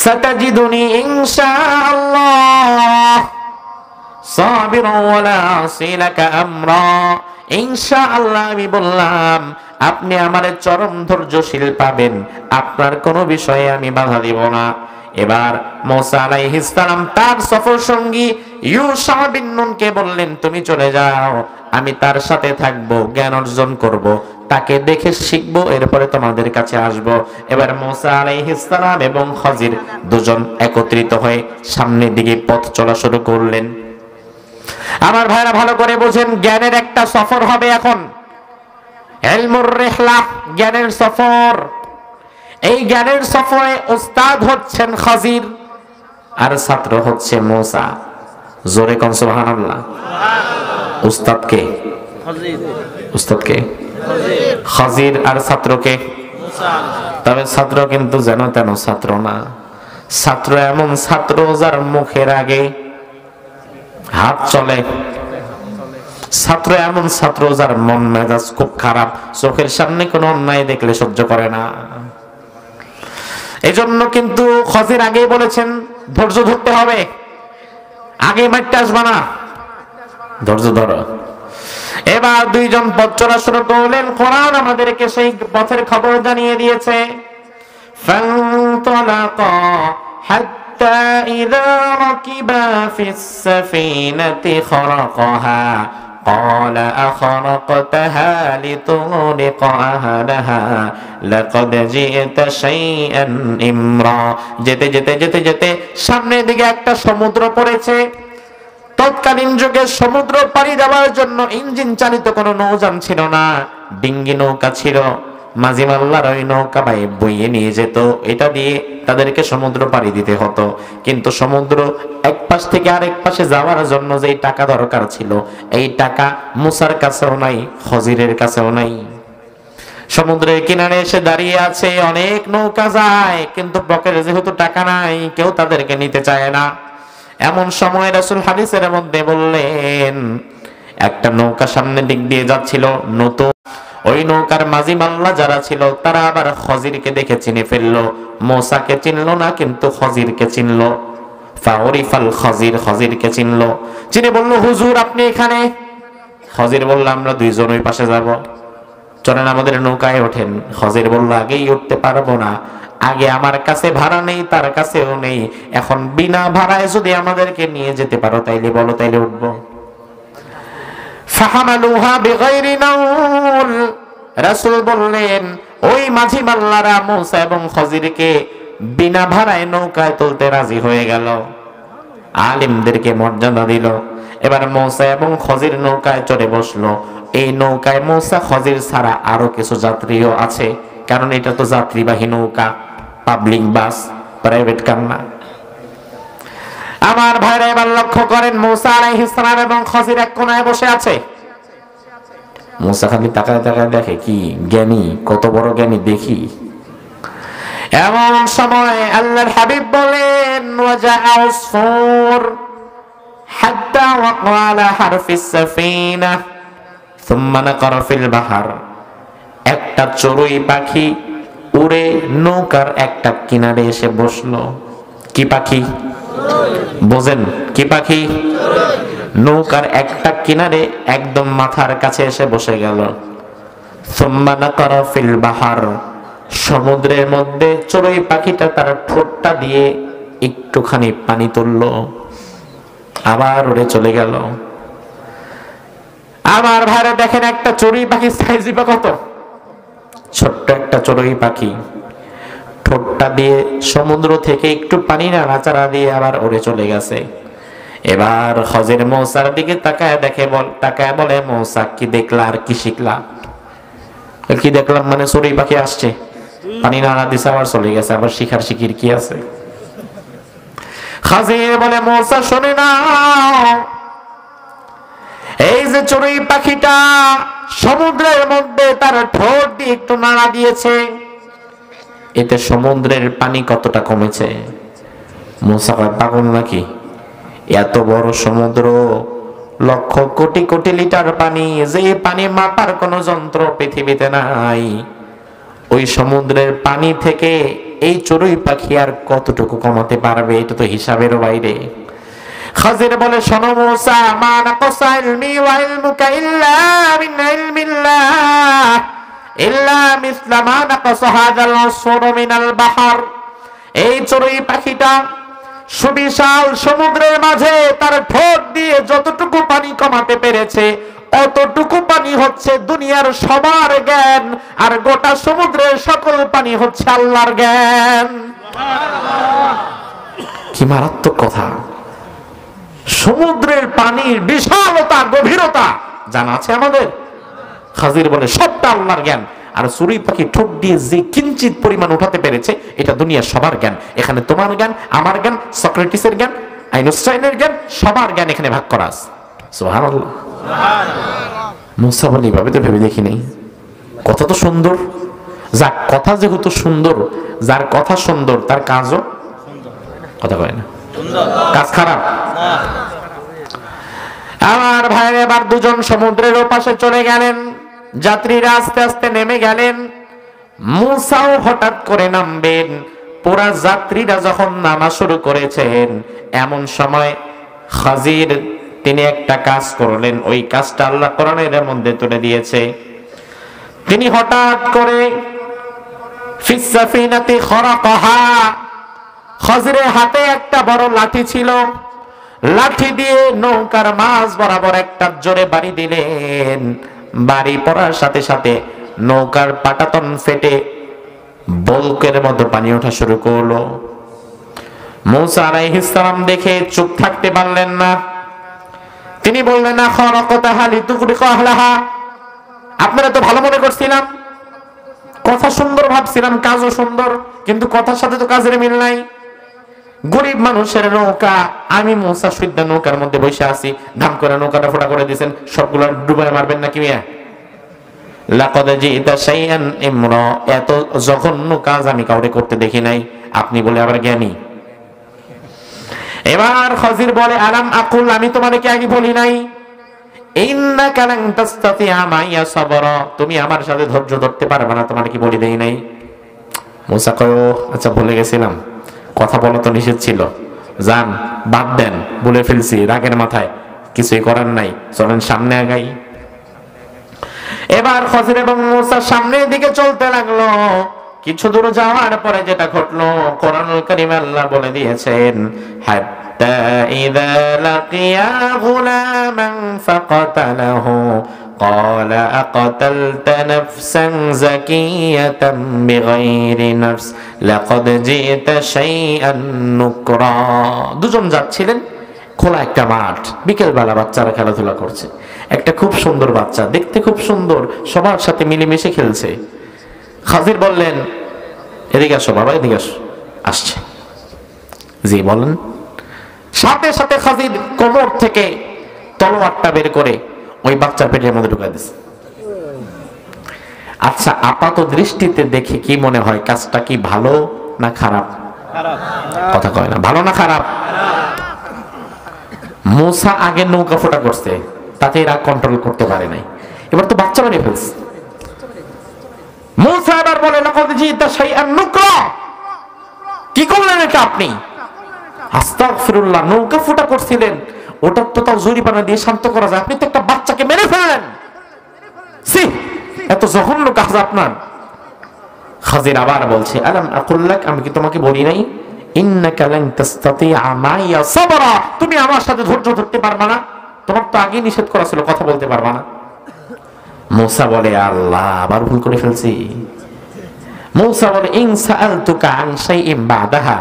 সাতাজিদুনি ইনশাআল্লাহ সাবিরা ওয়ালা আসিলাকা আমরা। ইনশাআল্লাহ আমি বললাম, আপনি আমারে চরম ধৈর্যশীল পাবেন, আপনার কোনো বিষয়ে আমি বাধা দিব না। এবার মূসা আলাইহিস সালাম তার সফর সঙ্গী ইউশা বিন নুনকে বললেন, তুমি চলে যাও, আমি তার সাথে থাকবো, জ্ঞান অর্জন করব, তাকে দেখে শিখবো, এরপরে তোমাদের কাছে আসব। এবার মূসা আলাইহিস সালাম এবং খজির দুজন একত্রিত হয়ে সামনের দিকে পথ চলা শুরু করলেন। আমার ভাইরা ভালো করে বোঝেন, জ্ঞানের একটা সফর হবে এখন, ইলমুর রিহলা, জ্ঞানের সফর। এই জ্ঞানের সফরে উস্তাদ হচ্ছেন খজির আর ছাত্র হচ্ছে মূসা। জোরে কোন সুবহানাল্লাহ। উস্তাদ কে? উস্তাদ কে? খজির। আর ছাত্র কে? তবে ছাত্র কিন্তু যেন তেন ছাত্র না, ছাত্র এমন ছাত্র যার মুখের আগে হাত চলে, ছাত্র এমন ছাত্র যার মন মেজাজ খুব খারাপ, চোখের সামনে কোনো অন্যায় দেখলে সহ্য করে না। এই জন্য কিন্তু খজির আগেই বলেছেন ধৈর্য ধরতে হবে, আগে মারতে আসবা না, ধৈর্য ধরো। এবার দুইজন পথ চলা শুরু করলেন। কোরআন আমাদেরকে সেই পথের খবর জানিয়ে দিয়েছে, ফান্তালাকা হাত্তা ইযা রাকিবা ফিস সাফিনাতি খারাকাহা قال أخرقتها لتغرق أهلها لقد جئت شيئا إمرا। যেতে যেতে যেতে যেতে সামনের দিকে একটা সমুদ্র পড়েছে। তৎকালীন যুগে সমুদ্র পাড়ি দেওয়ার জন্য ইঞ্জিন চালিত কোনো নৌযান ছিল না, ডিঙ্গি নৌকা ছিল। মাঝি মাল্লার ওই নৌকা বইয়ে নিয়ে যেত, এটা দিয়ে তাদেরকে সমুদ্র পাড়ি দিতে হতো। কিন্তু সমুদ্র এক পাশ থেকে আরেক পাশে যাওয়ার জন্য যেই টাকা দরকার ছিল, এই টাকা মূসার কাছেও নাই, খজিরের কাছেও নাই। সমুদ্রের কিনারে এসে দাঁড়িয়ে আছে, অনেক নৌকা যায়, কিন্তু পকেটে যেহেতু টাকা নাই, কেউ তাদেরকে নিতে চায় না। এমন সময় রাসূল হাদিসের মধ্যে বললেন, একটা নৌকা সামনের দিক দিয়ে যাচ্ছিল নতুন, ওই নৌকার মাঝি মাল্লা যারা ছিল তারা আবার খজিরকে দেখে চিনে ফেললো। মূসাকে চিনলো না, কিন্তু খজিরকে চিনলো। ফাউরিফাল খজির, খজিরকে চিনলো, চিনে বলল, হুজুর আপনি এখানে? খজির বলল, আমরা দুইজন ওই পাশে যাব, চলেন আমাদের নৌকায় ওঠেন। খজির বলল, আগেই উঠতে পারবো না, আগে আমার কাছে ভাড়া নেই, তার কাছেও নেই, এখন বিনা ভাড়ায় যদি আমাদেরকে নিয়ে যেতে পারো তাইলে বলো, তাইলে উঠবো। ফাহামালুহা বিগাইরি নাউল, রাসূল বললেন ওই মাঝি মাল্লারা মূসা এবং খজিরকে বিনা ভাড়ায় নৌকায় তুলতে রাজি হয়ে গেল, আলিমদেরকে মর্যাদা দিল। এবার মূসা এবং খজির নৌকায় চড়ে বসলো। এই নৌকায় মূসা খজির ছাড়া আরো কিছু যাত্রীও আছে, কারণ এটা তো যাত্রীবাহী নৌকা, পাবলিক বাস, প্রাইভেট কার না। আমার ভাইরা এবার লক্ষ্য করেন, মূসা আলাইহিস সালাম এবং খজির এক কোণায় বসে আছে। মূসা খালি তাকায় তাকায় দেখে, কি জ্ঞানী, কত বড় জ্ঞানী দেখি। এমন সময় আল্লাহর হাবিব বলেন ওয়াজা আসফুর হাত্তা ওয়াকা আলা হারফিস সাফিনা সুম্মা নাকারা ফিল বাহর। একটা চড়ুই পাখি উড়ে নৌকার একটা কিনারে এসে বসলো। কি পাখি বোঝেন? কি পাখি? নৌকার একটা কিনারে একদম মাথার কাছে এসে বসে গেল। সুম্মা নাকারা ফিল বাহর, সমুদ্রের মধ্যে চড়ুই পাখিটা তার ঠোঁটটা দিয়ে একটুখানি পানি তুললো, আবার উড়ে চলে গেল। আমার ভাইরা দেখেন একটা চড়ুই পাখির সাইজই বা কত ছোট্ট একটা চড়ুই পাখি, ঠোঁটটা দিয়ে সমুদ্র থেকে একটু পানি নাড়াচাড়া দিয়ে আবার উড়ে চলে গেছে। এবার খজির মৌসার দিকে তাকায় বলে মৌসা কি দেখলা আর কি শিখলা? কি দেখলাম মানে চড়ুই পাখি আসছে, পানি নাড়া দিছে, আবার চলে গেছে, আবার শিখার শিখির কি আছে? খাজির বলে মৌসা শোনে না, এই যে চড়ুই পাখিটা সমুদ্রের মধ্যে তার ঠোঁট দিয়ে একটু নাড়া দিয়েছে, এতে সমুদ্রের পানি কতটা কমেছে? মৌসা কয় পাগল নাকি? এত বড় সমুদ্র, লক্ষ কোটি কোটি লিটার পানি, যে পানি মাপার কোন যন্ত্র পৃথিবীতে নাই, ওই সমুদ্রের পানি থেকে এই চড়ুই পাখি আর কতটুকু কমাতে পারবে? এটা তো হিসাবের বাইরে। খাজির বলে শোনো মূসা, মা নাকাসা ইলমি ওয়া ইলমুকা ইল্লা মিন ইলমিল্লাহ ইল্লা মিসলা মা নাকাসা হাযাল আসফুর মিনাল বাহর। এই চড়ুই পাখিটা সুবিশাল সমুদ্রের মাঝে তার ঠোঁট দিয়ে যতটুকু পানি কমাতে পেরেছে, অতটুকু পানি হচ্ছে দুনিয়ার সবার জ্ঞান, আর গোটা সমুদ্রের সকল পানি হচ্ছে আল্লাহর জ্ঞান। কি মারাত্মক কথা! সমুদ্রের পানির বিশালতা গভীরতা জানা আছে আমাদের? খাজির বলে সবটা আল্লাহর জ্ঞান, আর চড়ুই পাখি ঠোঁট দিয়ে যে কিঞ্চিত পরিমাণ উঠাতে পেরেছে এটা দুনিয়ার সবার জ্ঞান। এখানে তোমার জ্ঞান, আমার জ্ঞান, সক্রেটিসের জ্ঞান, আইনস্টাইনের জ্ঞান, সবার জ্ঞান এখানে ভাগ করা আছে। সুবহানাল্লাহ। মুসা বলে এভাবে তো ভেবে দেখি নাই, কথা তো সুন্দর। যার কথা যেহেতু সুন্দর, যার কথা সুন্দর তার কাজও কথা কয় না, কাজ খারাপ। আমার ভাইয়ের এবার দুজন সমুদ্রের ওপাশে চলে গেলেন, যাত্রীরা আস্তে আস্তে নেমে গেলেন, মুসাও হঠাৎ করে নামবেন। পুরা যাত্রীরা যখন নামা শুরু করেছেন, এমন সময় খাজির তিনি একটা কাজ করলেন, ওই কাজটা আল্লাহ কোরআনের মধ্যে তুলে দিয়েছে। তিনি হঠাৎ করে ফিস সাফিনাতি খরাকাহা, খাজিরের হাতে একটা বড় লাঠি ছিল, লাঠি দিয়ে নৌকার মাঝ বরাবর একটা জোরে বাড়ি দিলেন। বাড়ি পড়ার সাথে সাথে নৌকার পাটাতন ফেটে বলকের মতো পানি ওঠা শুরু করলো। মূসা আলাইহিস সালাম দেখে চুপ থাকতে পারলেন না। তিনি বললেন, আখরাকাতাহা লিতুগরিকা আহলাহা, আপনারা তো ভালো মনে করছিলাম, কথা সুন্দর ভাবছিলাম, কাজও সুন্দর, কিন্তু কথার সাথে তো কাজের মিল নাই। গরিব মানুষের নৌকা, আমি মূসা সুদ্দা নৌকার মধ্যে বসে আছি, ধাম করে নৌকাটা ফোটা করে দিয়েছেন, সবগুলো ডুবায় মারবেন নাকি মিয়া? লাকাদ জিতা শাইআন ইমরা, এত জঘন্য কাজ আমি কাউরে করতে দেখি নাই, আপনি বলে আবার জ্ঞানী। এবার খাজির বলে, আলাম আকুল, আমি তোমাদেরকে আগে বলি নাই ইন্নাকা লান তাসতাতিয়া মাইয়া সাবরা, তুমি আমার সাথে ধৈর্য ধরতে পারবে না, তোমার কি বলি দেই নাই? মূসা কয়, ও আচ্ছা ভুলে গেছিলাম, কথা বলা তো নিষেধ ছিল, যান বাদ দেন, বলে ফেলছি, রাগের মাথায় কিছুই করার নাই, চলেন সামনে আগাই। এবার খাজির এবং মূসা সামনের দিকে চলতে লাগলো। কিছু দূর যাওয়ার পরে যেটা ঘটলো কোরআনুল কারীমে আল্লাহ বলে দিয়েছেন, হাত্তা ইযা লাকিয়া গুলামান ফাকাতালাহু قال أقتلت نفسا زكية بغير نفس لقد جئت شيئا نكرا। দুজন যাচ্ছিলেন খোলা একটা মাঠ, বিকেল বেলা বাচ্চারা খেলাধুলা করছে, একটা খুব সুন্দর বাচ্চা, দেখতে খুব সুন্দর, সবার সাথে মিলেমিশে খেলছে। খাজির বললেন, এদিকে আসো বাবা, এদিকে আসো। আসছে, জি বলেন। সাথে সাথে খাজির কোমর থেকে তলোয়ারটা বের করে ওই বাচ্চার পেটের মধ্যে ঢুকাই দিছে। আচ্ছা, আপাত দৃষ্টিতে দেখে কি মনে হয়, কাজটা কি ভালো না খারাপ? কথা কয় না, ভালো না খারাপ? মূসা আগে নৌকা ফোটা করছে, তাতে এরা কন্ট্রোল করতে পারে নাই, এবার তো বাচ্চা বানিয়ে ফেলছে। মূসা এবার বলে লাকাদ জিতা শাইআন নুকরা, কি করলেন এটা আপনি? আস্তাগফিরুল্লাহ, নৌকা ফোটা করছিলেন, ওটা তো তাও জরিমানা দিয়ে শান্ত করা যায়, আপনি তো একটা বাচ্চাকে মেরে ফেললেন। সি, এত জঘন্য কাজ আপনার। খাজির আবার বলছে আলাম আকুল লাক, আমি কি তোমাকে বলি নাই ইন্নাকা লান তাসতাতিআ মাইয়া সাবরা, তুমি আমার সাথে ধৈর্য ধরতে পারবা না? তোমার তো আগে নিষেধ করা ছিল, কথা বলতে পারবা না। মূসা বলে আল্লাহ, আবার ভুল করে ফেলছি। মূসা বলে ইন সাআলতুকা আন শাইইন বাদাহা,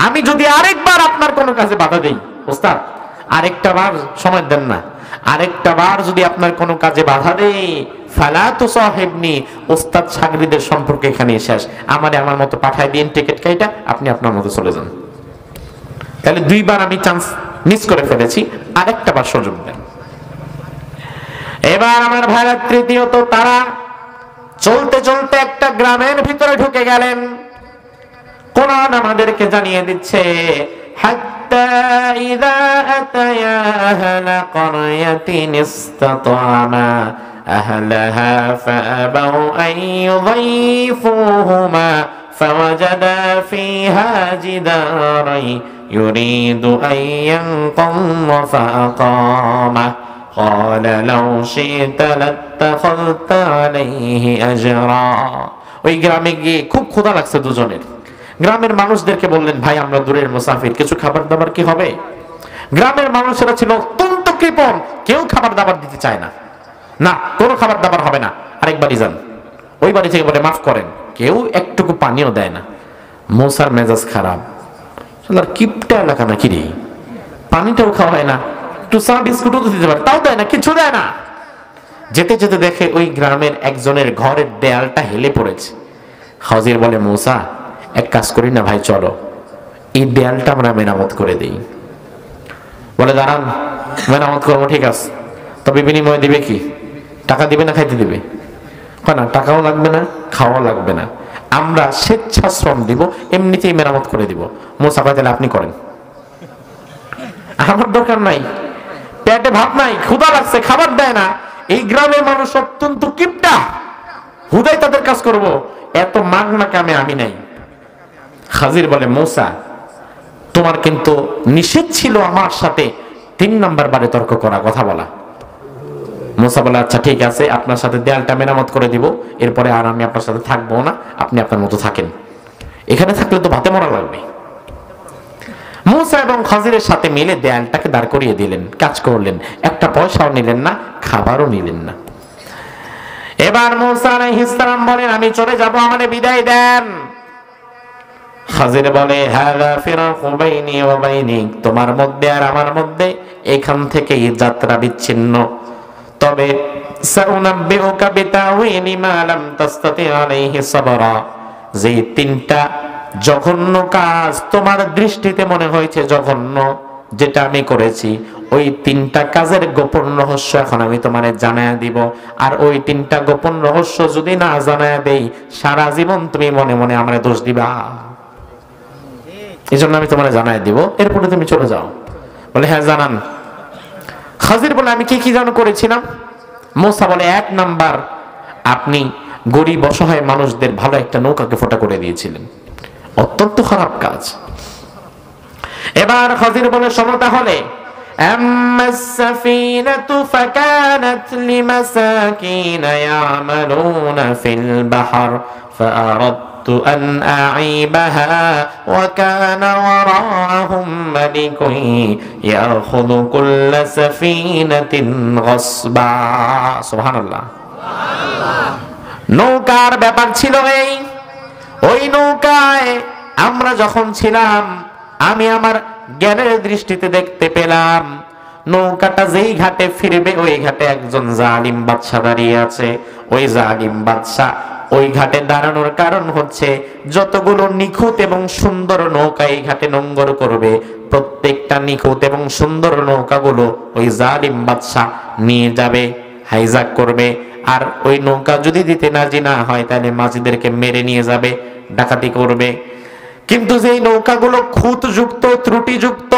আমি যদি আরেকবার আপনার কোনো কাজে বাধা দেই, ওস্তাদ আরেকটা বার সময় দেন না, আরেকটা বার যদি আপনার কোনো কাজে বাধা দেই ফালা তুসাহিবনি, ওস্তাদ ছাত্রীদের সম্পর্কে এখানে শেষ, আমারে আমার মতো পাঠায় দিন টিকিট কাইটা, আপনি আপনার মতো চলে যান। তাহলে দুইবার আমি চান্স মিস করে ফেলেছি, আরেকটা বার সুযোগ দেন। এবার আমার ভাইরা তৃতীয়ত তারা চলতে চলতে একটা গ্রামের ভিতরে ঢুকে গেলেন। কোরআন আমাদেরকে জানিয়ে দিচ্ছে হাত্তা ইযা আতায়া আহলা ক্বরয়াতিন ইসতাতামা আহলাহা ফাআবাউ আন ইউযাইফুহুমা ফাওয়াজাদা ফিহা জিদারান ইউরিদু আন ইয়ানকাম্মা ফাআকামা قال لو شئت لاتخذت عليه أجرا। ওই গ্রামে গিয়ে খুব ক্ষুধা লাগছে দুজনের। গ্রামের মানুষদেরকে বললেন ভাই আমরা দূরের মুসাফির, কিছু খাবার দাবার কি হবে? গ্রামের মানুষেরা ছিল অত্যন্ত কৃপণ, কেউ খাবার দাবার দিতে চায় না, না কোনো খাবার দাবার হবে না, আরেকবারই যান। ওই বাড়ি থেকে বলে মাফ করেন, কেউ একটুকু পানিও দেয় না। মূসার মেজাজ খারাপ, কিপটা এলাকা নাকি রে, পানিটাও খাওয়া হয় না, একটু চা বিস্কুটও দিতে পারে, তাও দেয় না, কিছু দেয় না। যেতে যেতে দেখে ওই গ্রামের একজনের ঘরের দেয়ালটা হেলে পড়েছে। খাজির বলে মূসা এক কাজ করি না ভাই, চলো এই দেয়ালটা আমরা মেরামত করে দেই। বলে দাঁড়ান, মেরামত করবো, ঠিক আছে, তবে বিনিময় দিবে কি? টাকা দিবে না খাইতে দিবে? না, টাকাও লাগবে না, খাওয়া লাগবে না, আমরা স্বেচ্ছাশ্রম দিব, এমনিতেই মেরামত করে দিব। মূসা কয় তাহলে আপনি করেন, আমার দরকার নাই, পেটে ভাত নাই, ক্ষুধা লাগছে, খাবার দেয় না, এই গ্রামের মানুষ অত্যন্ত কিপটা, হুদাই তাদের কাজ করব, এত মাগনা কামে আমি নাই। খাজির বলে মূসা তোমার কিন্তু নিষেধ ছিল আমার সাথে 3 নাম্বার বারে তর্ক করা, কথা বলা। মূসা বলে আচ্ছা ঠিক আছে, আপনার সাথে দেয়ালটা মেরামত করে দিব, এরপরে আর আমি আপনার সাথে থাকবো না, আপনি আপনার মতো থাকেন, এখানে থাকলে তো ভাতে মরা লাগবে। মূসা এবং খাজিরের সাথে মিলে দেয়ালটাকে দাঁড় করিয়ে দিলেন, কাজ করলেন, একটা পয়সাও নিলেন না, খাবারও নিলেন না। এবার মূসা আলাইহিস সালাম বলেন আমি চলে যাব, আমারে বিদায় দেন। খাজির বলে হাযা ফিরাকু বাইনি ওয়া বাইনিক, তোমার মধ্যে আর আমার মধ্যে এখান থেকেই যাত্রা বিচ্ছিন্ন। তবে সাউনাব্বিউকা বিতাউইলি মা লাম তাসতাতি আলাইহি সাবরা, যে 3টা জঘন্য কাজ তোমার দৃষ্টিতে মনে হয়েছে জঘন্য, যেটা আমি করেছি, ওই 3টা কাজের গোপন রহস্য এখন আমি তোমারে জানায় দিব। আর ওই 3টা গোপন রহস্য যদি না জানায় দেই, সারা জীবন তুমি মনে মনে আমারে দোষ দিবা, এই জন্য আমি তোমারে জানায় দিব, এরপরে তুমি চলে যাও। বলে হ্যাঁ জানান। খাজির বলে আমি কি কি যেন করেছিলাম? মূসা বলে 1 নাম্বার, আপনি গরিব অসহায় মানুষদের ভালো একটা নৌকাকে ফোটা করে দিয়েছিলেন, অত্যন্ত খারাপ কাজ। এবার খাজির বলে শোনো তাহলে, আম্মাস সাফিনাতু ফাকানাত লিমাসাকিনা ইয়ামালুনা ফিল বাহর ফাআরাদতু আন আ'ইবাহা ওয়া কানা ওয়ারাহুম মালিকুন ইয়াখুযু কুল্লা সাফিনাতিন গাসবা। সুবহানাল্লাহ। নৌকার ব্যাপার ছিল এই, ওই নৌকায় আমরা যখন ছিলাম, আমি আমার জ্ঞানের দৃষ্টিতে দেখতে পেলাম নৌকাটা যেই ঘাটে ফিরবে ওই ঘাটে একজন জালিম বাদশা দাঁড়িয়ে আছে। ওই জালিম বাদশা ওই ঘাটে দাঁড়ানোর কারণ হচ্ছে যতগুলো নিখুঁত এবং সুন্দর নৌকা এই ঘাটে নোঙ্গর করবে, প্রত্যেকটা নিখুঁত এবং সুন্দর নৌকাগুলো ওই জালিম বাদশা নিয়ে যাবে, হাইজাক করবে। আর ওই নৌকা যদি দিতে রাজি না হয় তাহলে মাঝিদেরকে মেরে নিয়ে যাবে, ডাকাতি করবে। কিন্তু যেই নৌকাগুলো খুঁতযুক্ত, ত্রুটিযুক্ত,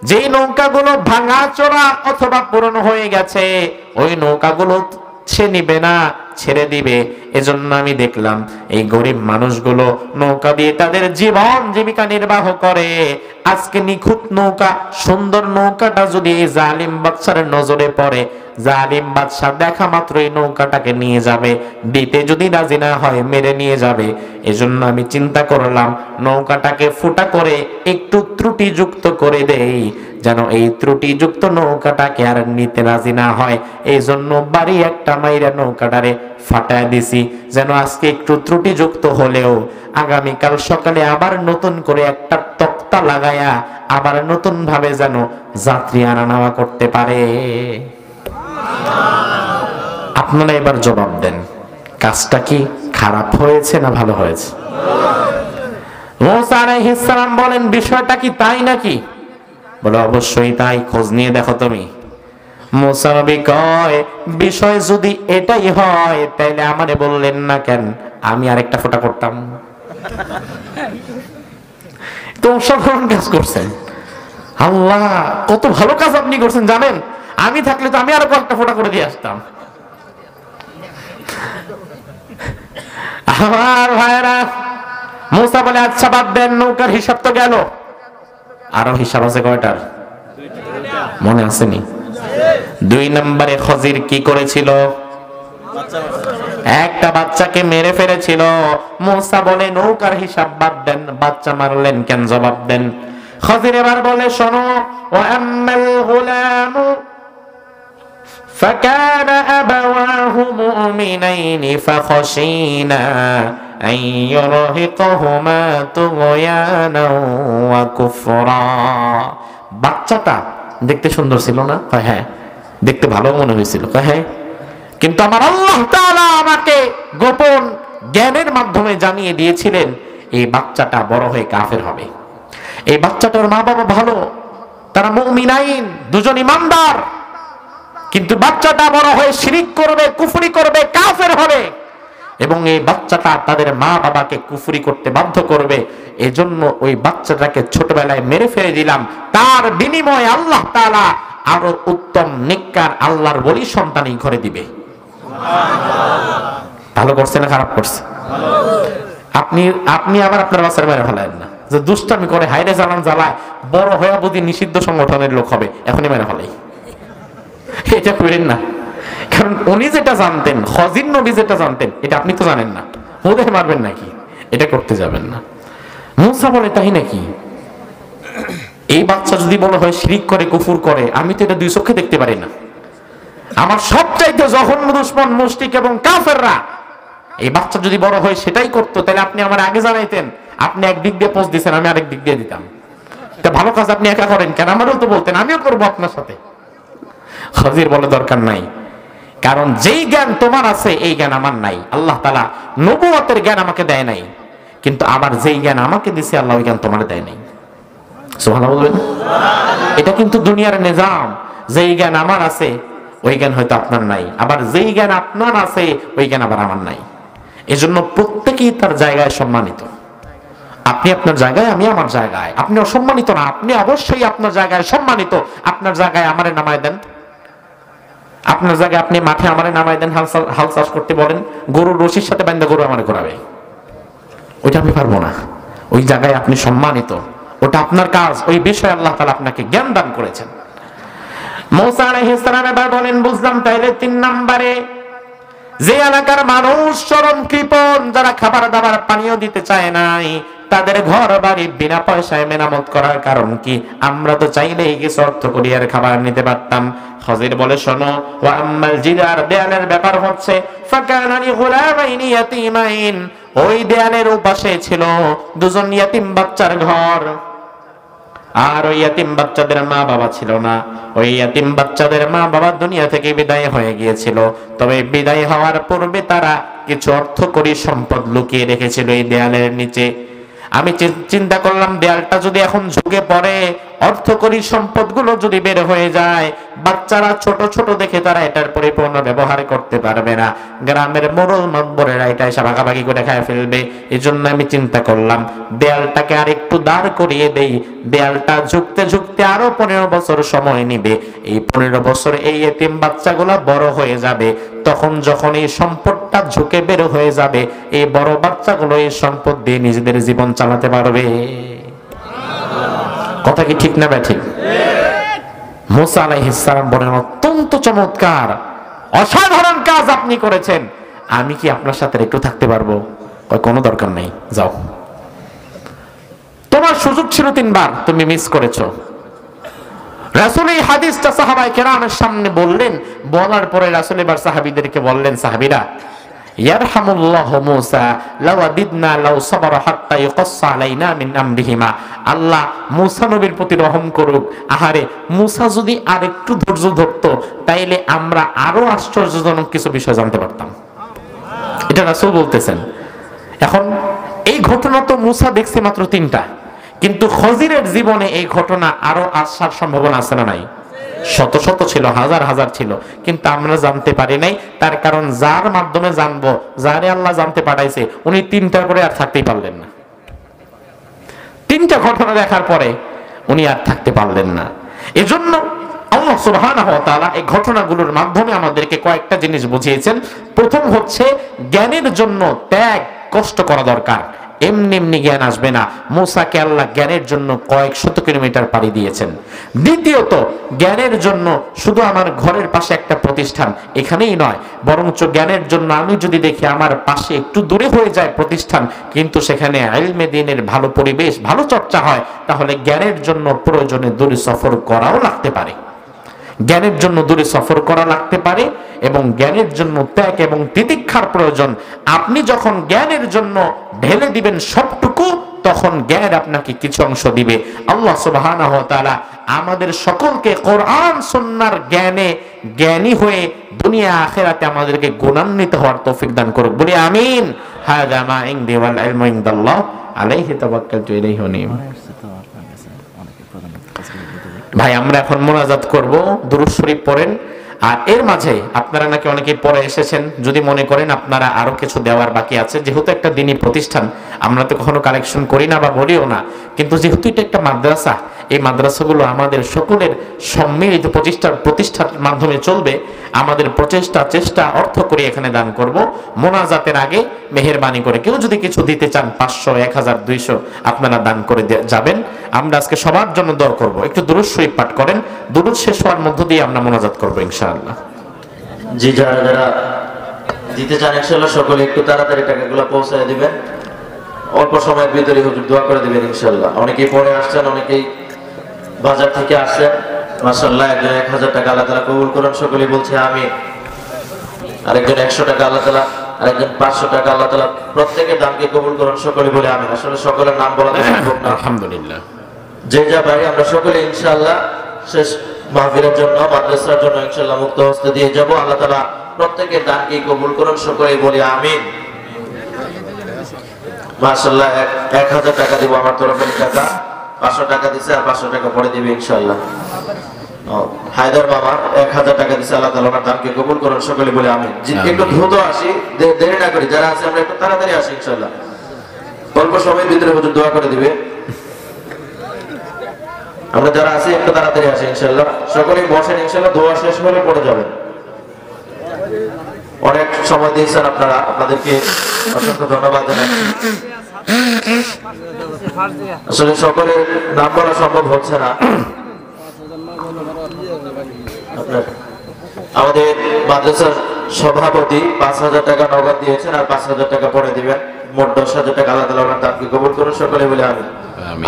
যেই নৌকাগুলো ভাঙাচোরা অথবা পুরনো হয়ে গেছে, ওই নৌকাগুলো সে নিবে না, ছেড়ে দিবে। এজন্য আমি দেখলাম এই গরিব মানুষগুলো নৌকা দিয়ে তাদের জীবন জীবিকা নির্বাহ করে। আজকে নিখুঁত নৌকা, সুন্দর নৌকাটা যদি এই জালিম বাদশার নজরে পড়ে, জালিম বাদশা দেখা মাত্র এই নৌকাটাকে নিয়ে যাবে, দিতে যদি রাজি না হয় মেরে নিয়ে যাবে। এজন্য আমি চিন্তা করলাম নৌকাটাকে ফুটা করে একটু ত্রুটিযুক্ত করে দেই, যেন এই ত্রুটিযুক্ত নৌকাটাকে আর নিতে রাজি না হয়। এই জন্য বাড়ি একটা মাইরা নৌকাটারে ফাটায় দিছি, যেন আজকে একটু ত্রুটিযুক্ত হলেও আগামীকাল সকালে আবার নতুন করে একটা তক্তা লাগায়া আবার নতুন ভাবে যেন যাত্রী আনা নেওয়া করতে পারে। আপনারা এবার জবাব দেন, কাজটা কি খারাপ হয়েছে না ভালো হয়েছে? মুসা আলাইহিস সালাম বলেন, বিষয়টা কি তাই নাকি? বলে অবশ্যই তাই, খোঁজ নিয়ে দেখো তুমি। মুসা নবী কয়, বিষয় যদি এটাই হয় তাইলে আমারে বললেন না কেন? আমি আরেকটা ফোঁটা করতাম। তো অসাধারণ কাজ করছেন, আল্লাহ কত ভালো কাজ আপনি করছেন জানেন। আমি থাকলে তো আমি আরো কয়েকটা ফোঁটা করে দিয়ে আসতাম। আমার ভাইরা, মুসা বলে আচ্ছা বাদ দেন, নৌকার হিসাব তো গেল, আরো হিসাব আছে কয়টার মনে আসেনি? 2 নম্বরে খজির কি করেছিল? একটা বাচ্চাকে মেরে ফেলেছিল। মুসা বলে নৌকার হিসাব বাদ দেন, বাচ্চা মারলেন কেন জবাব দেন। খজির এবার বলে শোনো, ওয়া আম্মাল গুলামু فكان أبواه مؤمنين فخشينا أن يرهقهما طغيانا وكفرا। বাচ্চাটা দেখতে সুন্দর ছিল না? হ্যাঁ, দেখতে ভালো মনে হয়েছিল। হ্যাঁ, কিন্তু আমার আল্লাহ তাআলা আমাকে গোপন জ্ঞানের মাধ্যমে জানিয়ে দিয়েছিলেন এই বাচ্চাটা বড় হয়ে কাফের হবে। এই বাচ্চাটার মা বাবা ভালো, তারা মুমিনাইন, দুজন ইমানদার, কিন্তু বাচ্চাটা বড় হয়ে শিরিক করবে, কুফরি করবে, কাফের হবে, এবং এই বাচ্চাটা তাদের মা বাবাকে কুফরি করতে বাধ্য করবে। এজন্য ওই বাচ্চাটাকে ছোটবেলায় মেরে ফেলে দিলাম, তার বিনিময়ে আল্লাহ তাআলা আরো উত্তম নেককার আল্লাহর ওলি সন্তান এই ঘরে দিবে। ভালো করছে না খারাপ করছে? আপনি আবার আপনার বাচ্চার মেরে ফেলেন না, যে দুষ্টামি করে হাইরে জ্বালান জ্বালায়, বড় হয়ে বুঝি নিষিদ্ধ সংগঠনের লোক হবে, এখনই মেরে ফেলাই। এটা করেন না, কারণ উনি যেটা জানতেন, খজির নবী যেটা জানতেন, এটা আপনি তো জানেন না, ওদের মারবেন নাকি? এটা করতে যাবেন না। মুসা বলে তাই নাকি? এই বাচ্চা যদি বড় হয় শিরিক করে, কুফর করে, আমি তো এটা 2 চোখে দেখতে পারি না। আমার সবচাইতে জঘন্য দুশমন মুশরিক এবং কাফেররা। এই বাচ্চা যদি বড় হয় সেটাই করতো, তাহলে আপনি আমার আগে জানাইতেন। আপনি একদিক দিয়ে পোস্ট দিচ্ছেন, আমি আরেক দিক দিয়ে দিতাম। এটা ভালো কাজ আপনি একা করেন কেন? আমারও তো বলতেন, আমিও করবো আপনার সাথে। খজির বলে দরকার নাই, কারণ যেই জ্ঞান তোমার আছে এই জ্ঞান আমার নাই। আল্লাহ তাআলা নবুয়তের জ্ঞান আমাকে দেয় নাই, কিন্তু আমার যেই জ্ঞান আমাকে দিয়েছে আল্লাহ ওই জ্ঞান তোমার দেয় নাই। সুবহানাল্লাহ বলবেন? এটা কিন্তু দুনিয়ার নিজাম। যেই জ্ঞান আমার আছে ওই জ্ঞান হয়তো আপনার নাই, আবার যেই জ্ঞান আপনার আছে ওই জ্ঞান আবার আমার নাই। এজন্য প্রত্যেকেই তার জায়গায় সম্মানিত। আপনি আপনার জায়গায়, আমি আমার জায়গায়। আপনি অসম্মানিত না, আপনি অবশ্যই আপনার জায়গায় সম্মানিত। আপনার জায়গায় আমারে নামায় দেন, আপনার জায়গায় আপনি মাঠে আমারে নামায় দেন, হাল চাষ করতে বলেন, গরুর রশির সাথে বান্ধা গরু আমারে ঘোরাবে, ওইটা আমি পারবো না। ওই জায়গায় আপনি সম্মানিত, ওটা আপনার কাজ। ওই বিষয়ে আল্লাহ তাআলা আপনাকে জ্ঞান দান করেছেন। মুসা আলাইহিস সালাম এবার বলেন, বুঝলাম, তাইলে 3 নম্বরে যে এলাকার মানুষ চরম কৃপণ, যারা খাবার দাবার পানীয় দিতে চায় নাই, তাদের ঘর বাড়ি বিনা পয়সায় মেরামত করার কারণ কি? আমরা তো চাইলেই কিছু অর্থ করিয়ার খাবার নিতে পারতাম। খজির বলে শোনো, ওয়া আম্মাল জিদার, দেয়ালের ব্যাপার হচ্ছে, ফাকানা লি গুলামাইনি ইয়াতীমাইন, ওই দেয়ালের ওপাশে ছিল 2জন ইয়াতিম বাচ্চার ঘর, আর ওই ইয়াতিম বাচ্চাদের মা বাবা ছিল না। ওই ইয়াতিম বাচ্চাদের মা বাবা দুনিয়া থেকে বিদায় হয়ে গিয়েছিল, তবে বিদায় হওয়ার পূর্বে তারা কিছু অর্থকরী সম্পদ লুকিয়ে রেখেছিল এই দেয়ালের নিচে। আমি চিন্তা করলাম, দেয়ালটা যদি এখন ঝুঁকে পড়ে, অর্থকরী সম্পদগুলো যদি বের হয়ে যায়, বাচ্চারা ছোট ছোট দেখে তারা এটার পরিপূর্ণ ব্যবহার করতে পারবে না, গ্রামের মোড়ল মাতবরেরা এটা এসে ভাগাভাগি করে খায় ফেলবে। এই জন্য আমি চিন্তা করলাম দেয়ালটাকে আর একটু দাঁড় করিয়ে দেই। দেয়ালটা ঝুঁকতে ঝুঁকতে আরো 15 বছর সময় নিবে। এই 15 বছর এই এতিম বাচ্চাগুলা বড় হয়ে যাবে, তখন যখন এই সম্পদটা ঝুঁকে বের হয়ে যাবে, এই বড় বাচ্চাগুলো এই সম্পদ দিয়ে নিজেদের জীবন চালাতে পারবে। কথা কি ঠিক না ব্যাঠিক? মুসা আলাইহিস সালাম বলেন অত্যন্ত চমৎকার অসাধারণ কাজ আপনি করেছেন, আমি কি আপনার সাথে একটু থাকতে পারবো? কোনো দরকার নেই, যাও, তোমার সুযোগ ছিল 3 বার, তুমি মিস করেছো। রাসূল এই হাদিসটা সাহাবায়ে কেরামের সামনে বললেন, বলার পরে রাসূল এবার সাহাবীদেরকে বললেন, সাহাবীরা ইয়ারহামুল্লাহু মুসা লাউ আদিদনা লাউ সাবারা হাত্তা ইউকাসসা আলাইনা মিন আমরিহিমা। আল্লাহ মুসা নবীর প্রতি রহম করুক। আহারে, মুসা যদি আরেকটু ধৈর্য ধরতো তাইলে আমরা আরো আশ্চর্যজনক কিছু বিষয় জানতে পারতাম। এটা রাসূল বলতেছেন। এখন এই ঘটনা তো মুসা দেখছে মাত্র 3টা, কিন্তু খজিরের জীবনে এই ঘটনা আরো আসার সম্ভাবনা আছে না নাই? শত শত ছিল, হাজার হাজার ছিল, কিন্তু আমরা জানতে পারি নাই। তার কারণ যার মাধ্যমে জানবো, যারে আল্লাহ জানতে পাঠাইছে, উনি 3টার পরে আর থাকতেই পারলেন না। 3টা ঘটনা দেখার পরে উনি আর থাকতে পারলেন না। এজন্য আল্লাহ সুবহানাহু ওয়া তাআলা এই ঘটনাগুলোর মাধ্যমে আমাদেরকে কয়েকটা জিনিস বুঝিয়েছেন। প্রথম হচ্ছে জ্ঞানের জন্য ত্যাগ, কষ্ট করা দরকার। এমনি এমনি জ্ঞান আসবে না। মুসাকে আল্লাহ জ্ঞানের জন্য কয়েক শত কিলোমিটার পাড়ি দিয়েছেন। দ্বিতীয়ত, জ্ঞানের জন্য শুধু আমার ঘরের পাশে একটা প্রতিষ্ঠান এখানেই নয়, বরঞ্চ জ্ঞানের জন্য আমি যদি দেখি আমার পাশে একটু দূরে হয়ে যায় প্রতিষ্ঠান, কিন্তু সেখানে ইলমে দ্বীনের ভালো পরিবেশ, ভালো চর্চা হয়, তাহলে জ্ঞানের জন্য প্রয়োজনে দূরে সফর করাও লাগতে পারে। জ্ঞানের জন্য দূরে সফর করা লাগতে পারে এবং জ্ঞানের জন্য ত্যাগ এবং তিতিক্ষার প্রয়োজন। আপনি যখন জ্ঞানের জন্য ঢেলে দিবেন সবটুকু, তখন জ্ঞান আপনাকে কিছু অংশ দিবে। আল্লাহ সুবহানাহু ওয়া তাআলা আমাদের সকলকে কোরআন সুন্নাহর জ্ঞানে জ্ঞানী হয়ে দুনিয়া আখিরাতে আমাদেরকে গুণান্বিত হওয়ার তৌফিক দান করুক, বলি আমিন। হাযা মা ইনদি ওয়াল ইলমু ইনদাল্লাহ আলাইহি তাওয়াক্কালতু ইলাইহি উনীব। ভাই, আমরা এখন মোনাজাত করব, দুরূদ শরীফ পড়েন। আর এর মাঝে আপনারা নাকি অনেকেই পরে এসেছেন, যদি মনে করেন আপনারা আরো কিছু দেওয়ার বাকি আছে, যেহেতু একটা দ্বীনি প্রতিষ্ঠান, আমরা তো কখনো কালেকশন করি না বা বলিও না, কিন্তু যেহেতু এটা একটা মাদ্রাসা, এই মাদ্রাসাগুলো আমাদের সকলের সম্মিলিত প্রতিষ্ঠার মাধ্যমে চলবে। আমাদের চেষ্টা অর্থ করে এখানে দান করব। মোনাজাতের আগে মেহেরবানি করে কেউ যদি কিছু দিতে চান, 500, 1000, 200 আপনারা দান করে যাবেন। আমরা আজকে সবার জন্য দোয়া করব। একটু দুরূদ শরীফ পাঠ করেন, দুরূদ শেষ হওয়ার মধ্য দিয়ে আমরা মোনাজাত করব ইনশাআল্লাহ। জি, যারা যারা দিতে চান ইনশাআল্লাহ সকলে একটু তাড়াতাড়ি টাকাগুলো পৌঁছায় দিবেন, অল্প সময়ের ভিতরে হুজুর দোয়া করে দিবেন ইনশাআল্লাহ। অনেকেই পরে আসছেন, অনেকেই বাজার থেকে আসছেন, মাশাআল্লাহ। একজন 1000 টাকা আল্লাহ তাআলা কবুল করুন, সকলেই বলছে আমিন। আরেকজন 100 টাকা আল্লাহ তাআলা, আরেকজন 500 টাকা আল্লাহ তাআলা প্রত্যেকের দানকে কবুল করুন, সকলেই বলে আমিন। আসলে সকলের নাম বলা সম্ভব না, আলহামদুলিল্লাহ। যে যা পারি আমরা সকলে ইনশাআল্লাহ শেষ মাহফিলের জন্য, মাদ্রাসার জন্য ইনশাআল্লাহ মুক্ত হস্তে দিয়ে যাব। আল্লাহ তাআলা প্রত্যেকের দানকে কবুল করুন, সকলেই বলি আমিন। মাশাআল্লাহ, 1000 টাকা দিব আমার তরফের টাকা, 500 টাকা দিছে, আর 500 টাকা পরে দিবে ইনশাআল্লাহ। হায়দার মামা 1000 টাকা দিছে, আল্লাহ তাআলা ওনার দানকে কবুল করুন, সকলে বলে আমিন। একটু দ্রুত আসি, দেরি না করি, যারা আছে আমরা একটু তাড়াতাড়ি আসি ইনশাআল্লাহ। অল্প সময়ের ভিতরে হুজুর দোয়া করে দিবে। আমরা যারা আছি একটু তাড়াতাড়ি আসি ইনশাআল্লাহ। সকলেই বসেন ইনশাআল্লাহ, দোয়া শেষ হলে পড়ে যাবেন। অনেক সময় দিয়েছেন আপনারা, আপনাদেরকে অসংখ্য ধন্যবাদ জানাচ্ছি। আসলে সকলের নাম বলা সম্ভব হচ্ছে না। আমাদের মাদ্রাসার সভাপতি 5000 টাকা নগদ দিয়েছেন, আর 5000 টাকা পরে দিবেন। মোট 10000 টাকা আল্লাহ তাআলা ওনার দানকে কবুল করুন, সকলে বলে আমিন।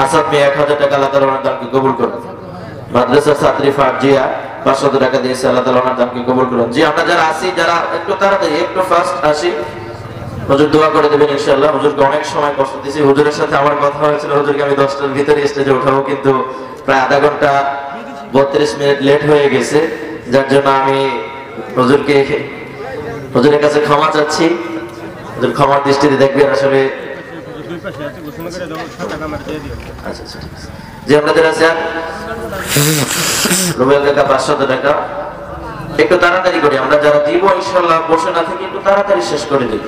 আসাদ মিয়া 1000 টাকা আল্লাহ তাআলা ওনার দানকে কবুল করুন। মাদ্রাসার ছাত্রী ফারজিয়া 500 টাকা দিয়েছে, আল্লাহ তাআলা ওনার দানকে কবুল করুন। জি, আমরা যারা আছি, যারা একটু তাড়াতাড়ি, একটু ফাস্ট আসি, হুজুর দোয়া করে দেবেন ইনশাআল্লাহ। হুজুরকে অনেক সময় কষ্ট দিয়েছি, হুজুরের সাথে আমার কথা হয়েছিল, হুজুরকে আমি 10টার ভিতরে স্টেজে উঠাবো, কিন্তু প্রায় আধা ঘন্টা 32 মিনিট লেট হয়ে গেছে, যার জন্য আমি হুজুরের কাছে ক্ষমা চাচ্ছি। হুজুর ক্ষমার দৃষ্টিতে দেখবেন। আসলে আচ্ছা আচ্ছা ঠিক আছে। যে আপনাদের আছেন রুবেল কাকা 500 টাকা, একটু তাড়াতাড়ি করি, আমরা যারা দিব ইনশাআল্লাহ বসে না থেকে একটু তাড়াতাড়ি শেষ করে দিই।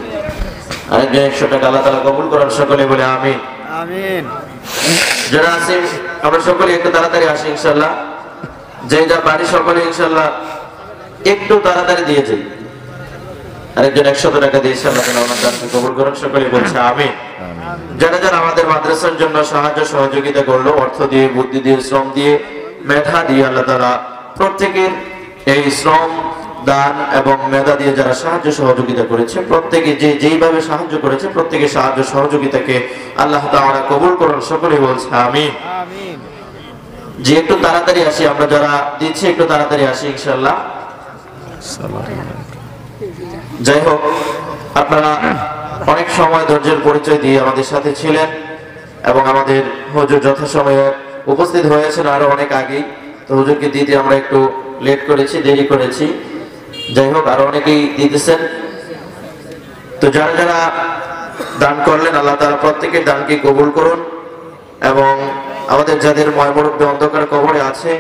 আরেকজন 100 টাকা আল্লাহ তাআলা কবুল করেন, সকলে বলে আমিন আমিন। যারা আছে আমরা সকলে একটু তাড়াতাড়ি আসি ইনশাআল্লাহ, যে যা বাড়ি সকলে ইনশাআল্লাহ একটু তাড়াতাড়ি দিয়ে যাই। আরেকজন 100 টাকা দিয়েছে, আল্লাহ তাআলা ওনার দানকে কবুল করেন, সকলে বলছে আমিন। যারা যারা আমাদের মাদ্রাসার জন্য সাহায্য সহযোগিতা করলো, অর্থ দিয়ে, বুদ্ধি দিয়ে, শ্রম দিয়ে, মেধা দিয়ে, আল্লাহ তাআলা প্রত্যেকের এই শ্রম, দান এবং মেধা দিয়ে যারা সাহায্য সহযোগিতা করেছে, প্রত্যেকে যে যেইভাবে সাহায্য করেছে, প্রত্যেকের সাহায্য সহযোগিতাকে আল্লাহ তাআলা কবুল করুন, সকলেই বলছে আমিন আমিন। যে একটু তাড়াতাড়ি আসি, আমরা যারা দিচ্ছি একটু তাড়াতাড়ি আসি ইনশাআল্লাহ। যাই হোক, আপনারা অনেক সময় ধৈর্যের পরিচয় দিয়ে আমাদের সাথে ছিলেন এবং আমাদের হুজুর যথাসময়ে উপস্থিত হয়েছেন আরো অনেক আগেই। তো হুজুরকে দিতে আমরা একটু লেট করেছি, দেরি করেছি। যাই হোক, আরো অনেকেই দিতেছেন। তো যারা যারা দান করলেন, আল্লাহ তাআলা প্রত্যেকের দানকে কবুল করুন এবং আমাদের যাদের ময়মুরব্বী অন্ধকার কবরে আছে,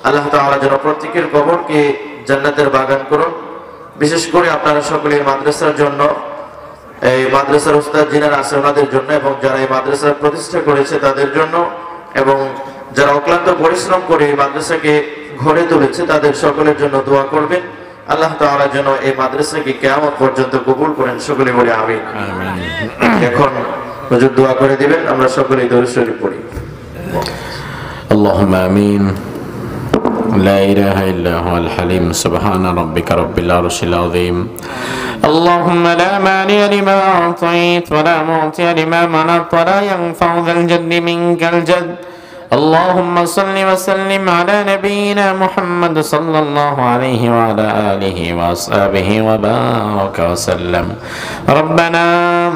আল্লাহ তাআলা যেন প্রত্যেকের কবরকে জান্নাতের বাগান করুন। বিশেষ করে আপনারা সকলে মাদ্রাসার জন্য, এই মাদ্রাসার উস্তাদ যিনারা আছে ওনাদের জন্য, এবং যারা এই মাদ্রাসার প্রতিষ্ঠা করেছে তাদের জন্য, এবং যারা অক্লান্ত পরিশ্রম করে এই মাদ্রাসাকে গড়ে তুলেছে তাদের সকলের জন্য দোয়া করবেন। আল্লাহ তাআলা যেন এই মাদ্রাসাকে কিয়ামত পর্যন্ত কবুল করেন, সকলে বলে আমিন। এখন হুজুর দোয়া করে দিবেন, আমরা সকলেই দরুদ শরীফ পড়ি। اللهم آمين. لا إله إلا هو الحليم سبحان ربك رب العرش العظيم. اللهم لا مانع لما أعطيت ولا معطي لما منعت ولا ينفع ذا الجد منك الجد. اللهم صل وسلم على نبينا محمد صلى الله عليه وعلى آله وأصحابه وبارك وسلم. ربنا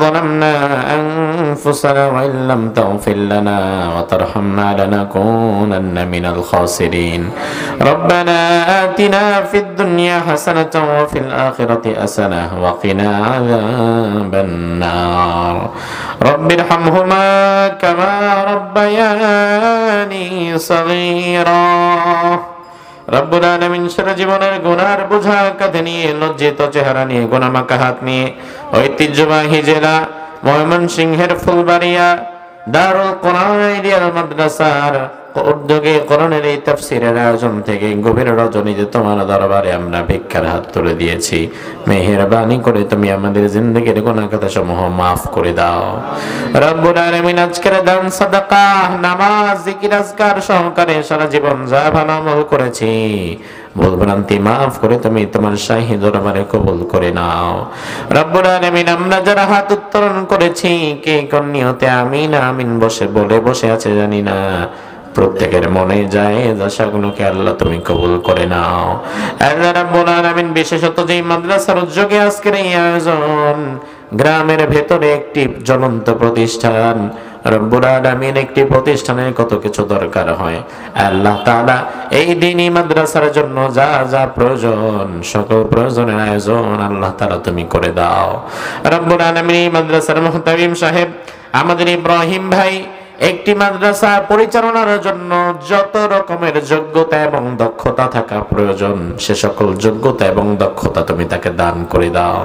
ظلمنا أنفسنا وإن لم تغفر لنا وترحمنا لنكونن من الخاسرين. ربنا آتنا في الدنيا حسنة وفي الآخرة حسنة وقنا عذاب النار. رب ارحمهما كما ربياني صغيرا. রব্বুল আলামিন সারা জীবনের গুনার বোঝা কাঁধে নিয়ে, লজ্জিত চেহারা নিয়ে, গুনামাখা হাত নিয়ে ঐতিহ্যবাহী জেলা ময়মনসিংহের ফুলবাড়িয়া দারুল কোরআন আইডিয়াল মাদ্রাসার উদ্যোগে কোরআনের এই তাফসীরের আয়োজন থেকে গভীর রজনীতে তোমার দরবারে আমরা ভিক্ষার হাত তুলে দিয়েছি। মেহেরবানি করে তুমি আমাদের জিন্দেগির গুনাহ খাতা সমূহ মাফ করে দাও রব্বুল আলামিন। আজকের দান সাদাকা, নামাজ, জিকির, আজকার সহকারে সারা জীবন যা ভালো আমল করেছি, ভুল ভ্রান্তি মাফ করে তুমি তোমার শাহী দরবারে কবুল করে নাও রব্বুল আলামিন। আমরা যারা হাত উত্তোলন করেছি, কে কোন নিয়তে আমিন আমিন বসে আছে জানি না, প্রত্যেকের মনে যায় আশাগুলোকে আল্লাহ তুমি কবুল করে নাও আল্লাহ রাব্বুল আলামিন। বিশেষত যে মাদ্রাসার উদ্যোগে আজকের এই আয়োজন, গ্রামের ভেতরে একটি জ্বলন্ত প্রতিষ্ঠান রব্বুল আলামিন, একটি প্রতিষ্ঠানের কত কিছু দরকার হয় আল্লাহ তাআলা এই দ্বীনি মাদ্রাসার জন্য যা যা প্রয়োজন, সকল প্রয়োজনের আয়োজন আল্লাহ তাআলা তুমি করে দাও রব্বুল আলামিন। এই মাদ্রাসার মুহতামিম সাহেব আমাদের ইব্রাহিম ভাই, একটি মাদ্রাসা পরিচালনার জন্য যত রকমের যোগ্যতা এবং দক্ষতা থাকা প্রয়োজন, সে সকল যোগ্যতা এবং দক্ষতা তুমি তাকে দান করে দাও।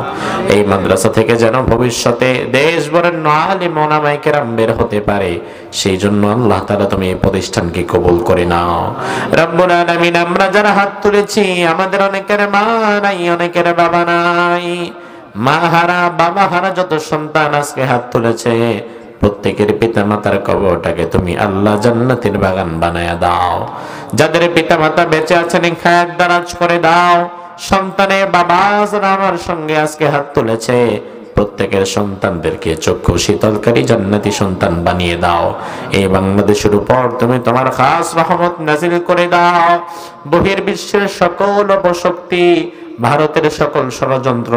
এই মাদ্রাসা থেকে যেন ভবিষ্যতে দেশভরের আলেম ওলামায়ে কেরাম বের হতে পারে, সেই জন্য আল্লাহ তাআলা তুমি এই প্রতিষ্ঠানকে কবুল করে নাও রব্বুল আলামিন। আমরা যারা হাত তুলেছি, আমাদের অনেকের মা নাই, অনেকের বাবা নাই, মা হারা বাবা হারা যত সন্তান আজকে হাত তুলেছে, প্রত্যেকের পিতা মাতার কবরটাকে তুমি আল্লাহ জান্নাতের বাগান বানায়া দাও। যাদের পিতা মাতা বেঁচে আছেন, খায়াত দারাজ করে দাও। সন্তানের বাবা যারা আমার সঙ্গে আজকে হাত তুলেছে, প্রত্যেকের সন্তানদেরকে চক্ষু শীতলকারী জান্নাতি সন্তান বানিয়ে দাও। এই বাংলাদেশের উপর তুমি তোমার খাস রহমত নাজিল করে দাও। বহির্বিশ্বের সকল অপশক্তি, ভারতের সকল ষড়যন্ত্র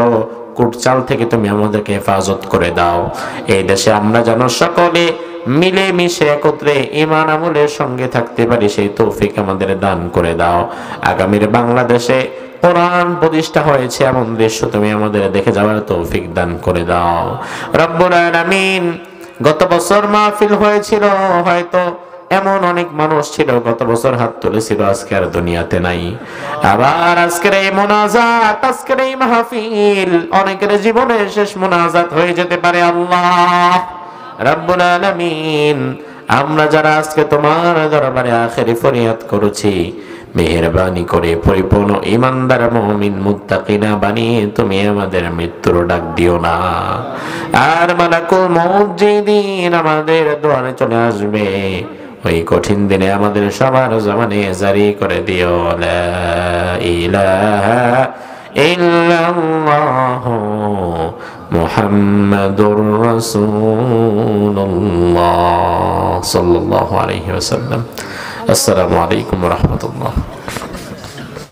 কুটচাল থেকে তুমি আমাদেরকে হেফাজত করে দাও। এই দেশে আমরা যেন সকলে মিলে মিশে একত্রে ঈমান আমলের সঙ্গে থাকতে পারি, সেই তৌফিক আমাদের দান করে দাও। আগামীর বাংলাদেশে কোরআন প্রতিষ্ঠা হয়েছে এমন দৃশ্য তুমি আমাদের দেখে যাওয়ার তৌফিক দান করে দাও রব্বুল আলামিন। গত বছর মাহফিল হয়েছিল, হয়তো এমন অনেক মানুষ ছিল গত বছর হাত তুলেছিল, আজকে আর দুনিয়াতে নাই। আবার আজকের এই মোনাজাত, আজকের এই মাহফিল অনেকের জীবনের শেষ মোনাজাত হয়ে যেতে পারে। আল্লাহ রাব্বুল আলামিন, আমরা যারা আজকে তোমার দরবারে আখেরি ফরিয়াদ করেছি, মেহেরবানি করে পরিপূর্ণ ইমানদার মুমিন মুত্তাকিনা বানিয়ে তুমি আমাদের মৃত্যুর ডাক দিও না। আর মালাকুল মউত যেদিন আমাদের দুয়ারে চলে আসবে, ওই কঠিন দিনে আমাদের সবার জবানে জারি করে দিও লা ইলাহা ইল্লাল্লাহু মুহাম্মাদুর রাসূলুল্লাহ সাল্লাল্লাহু আলাইহি ওয়াসাল্লাম। আসসালামু আলাইকুম ওয়া রাহমাতুল্লাহ।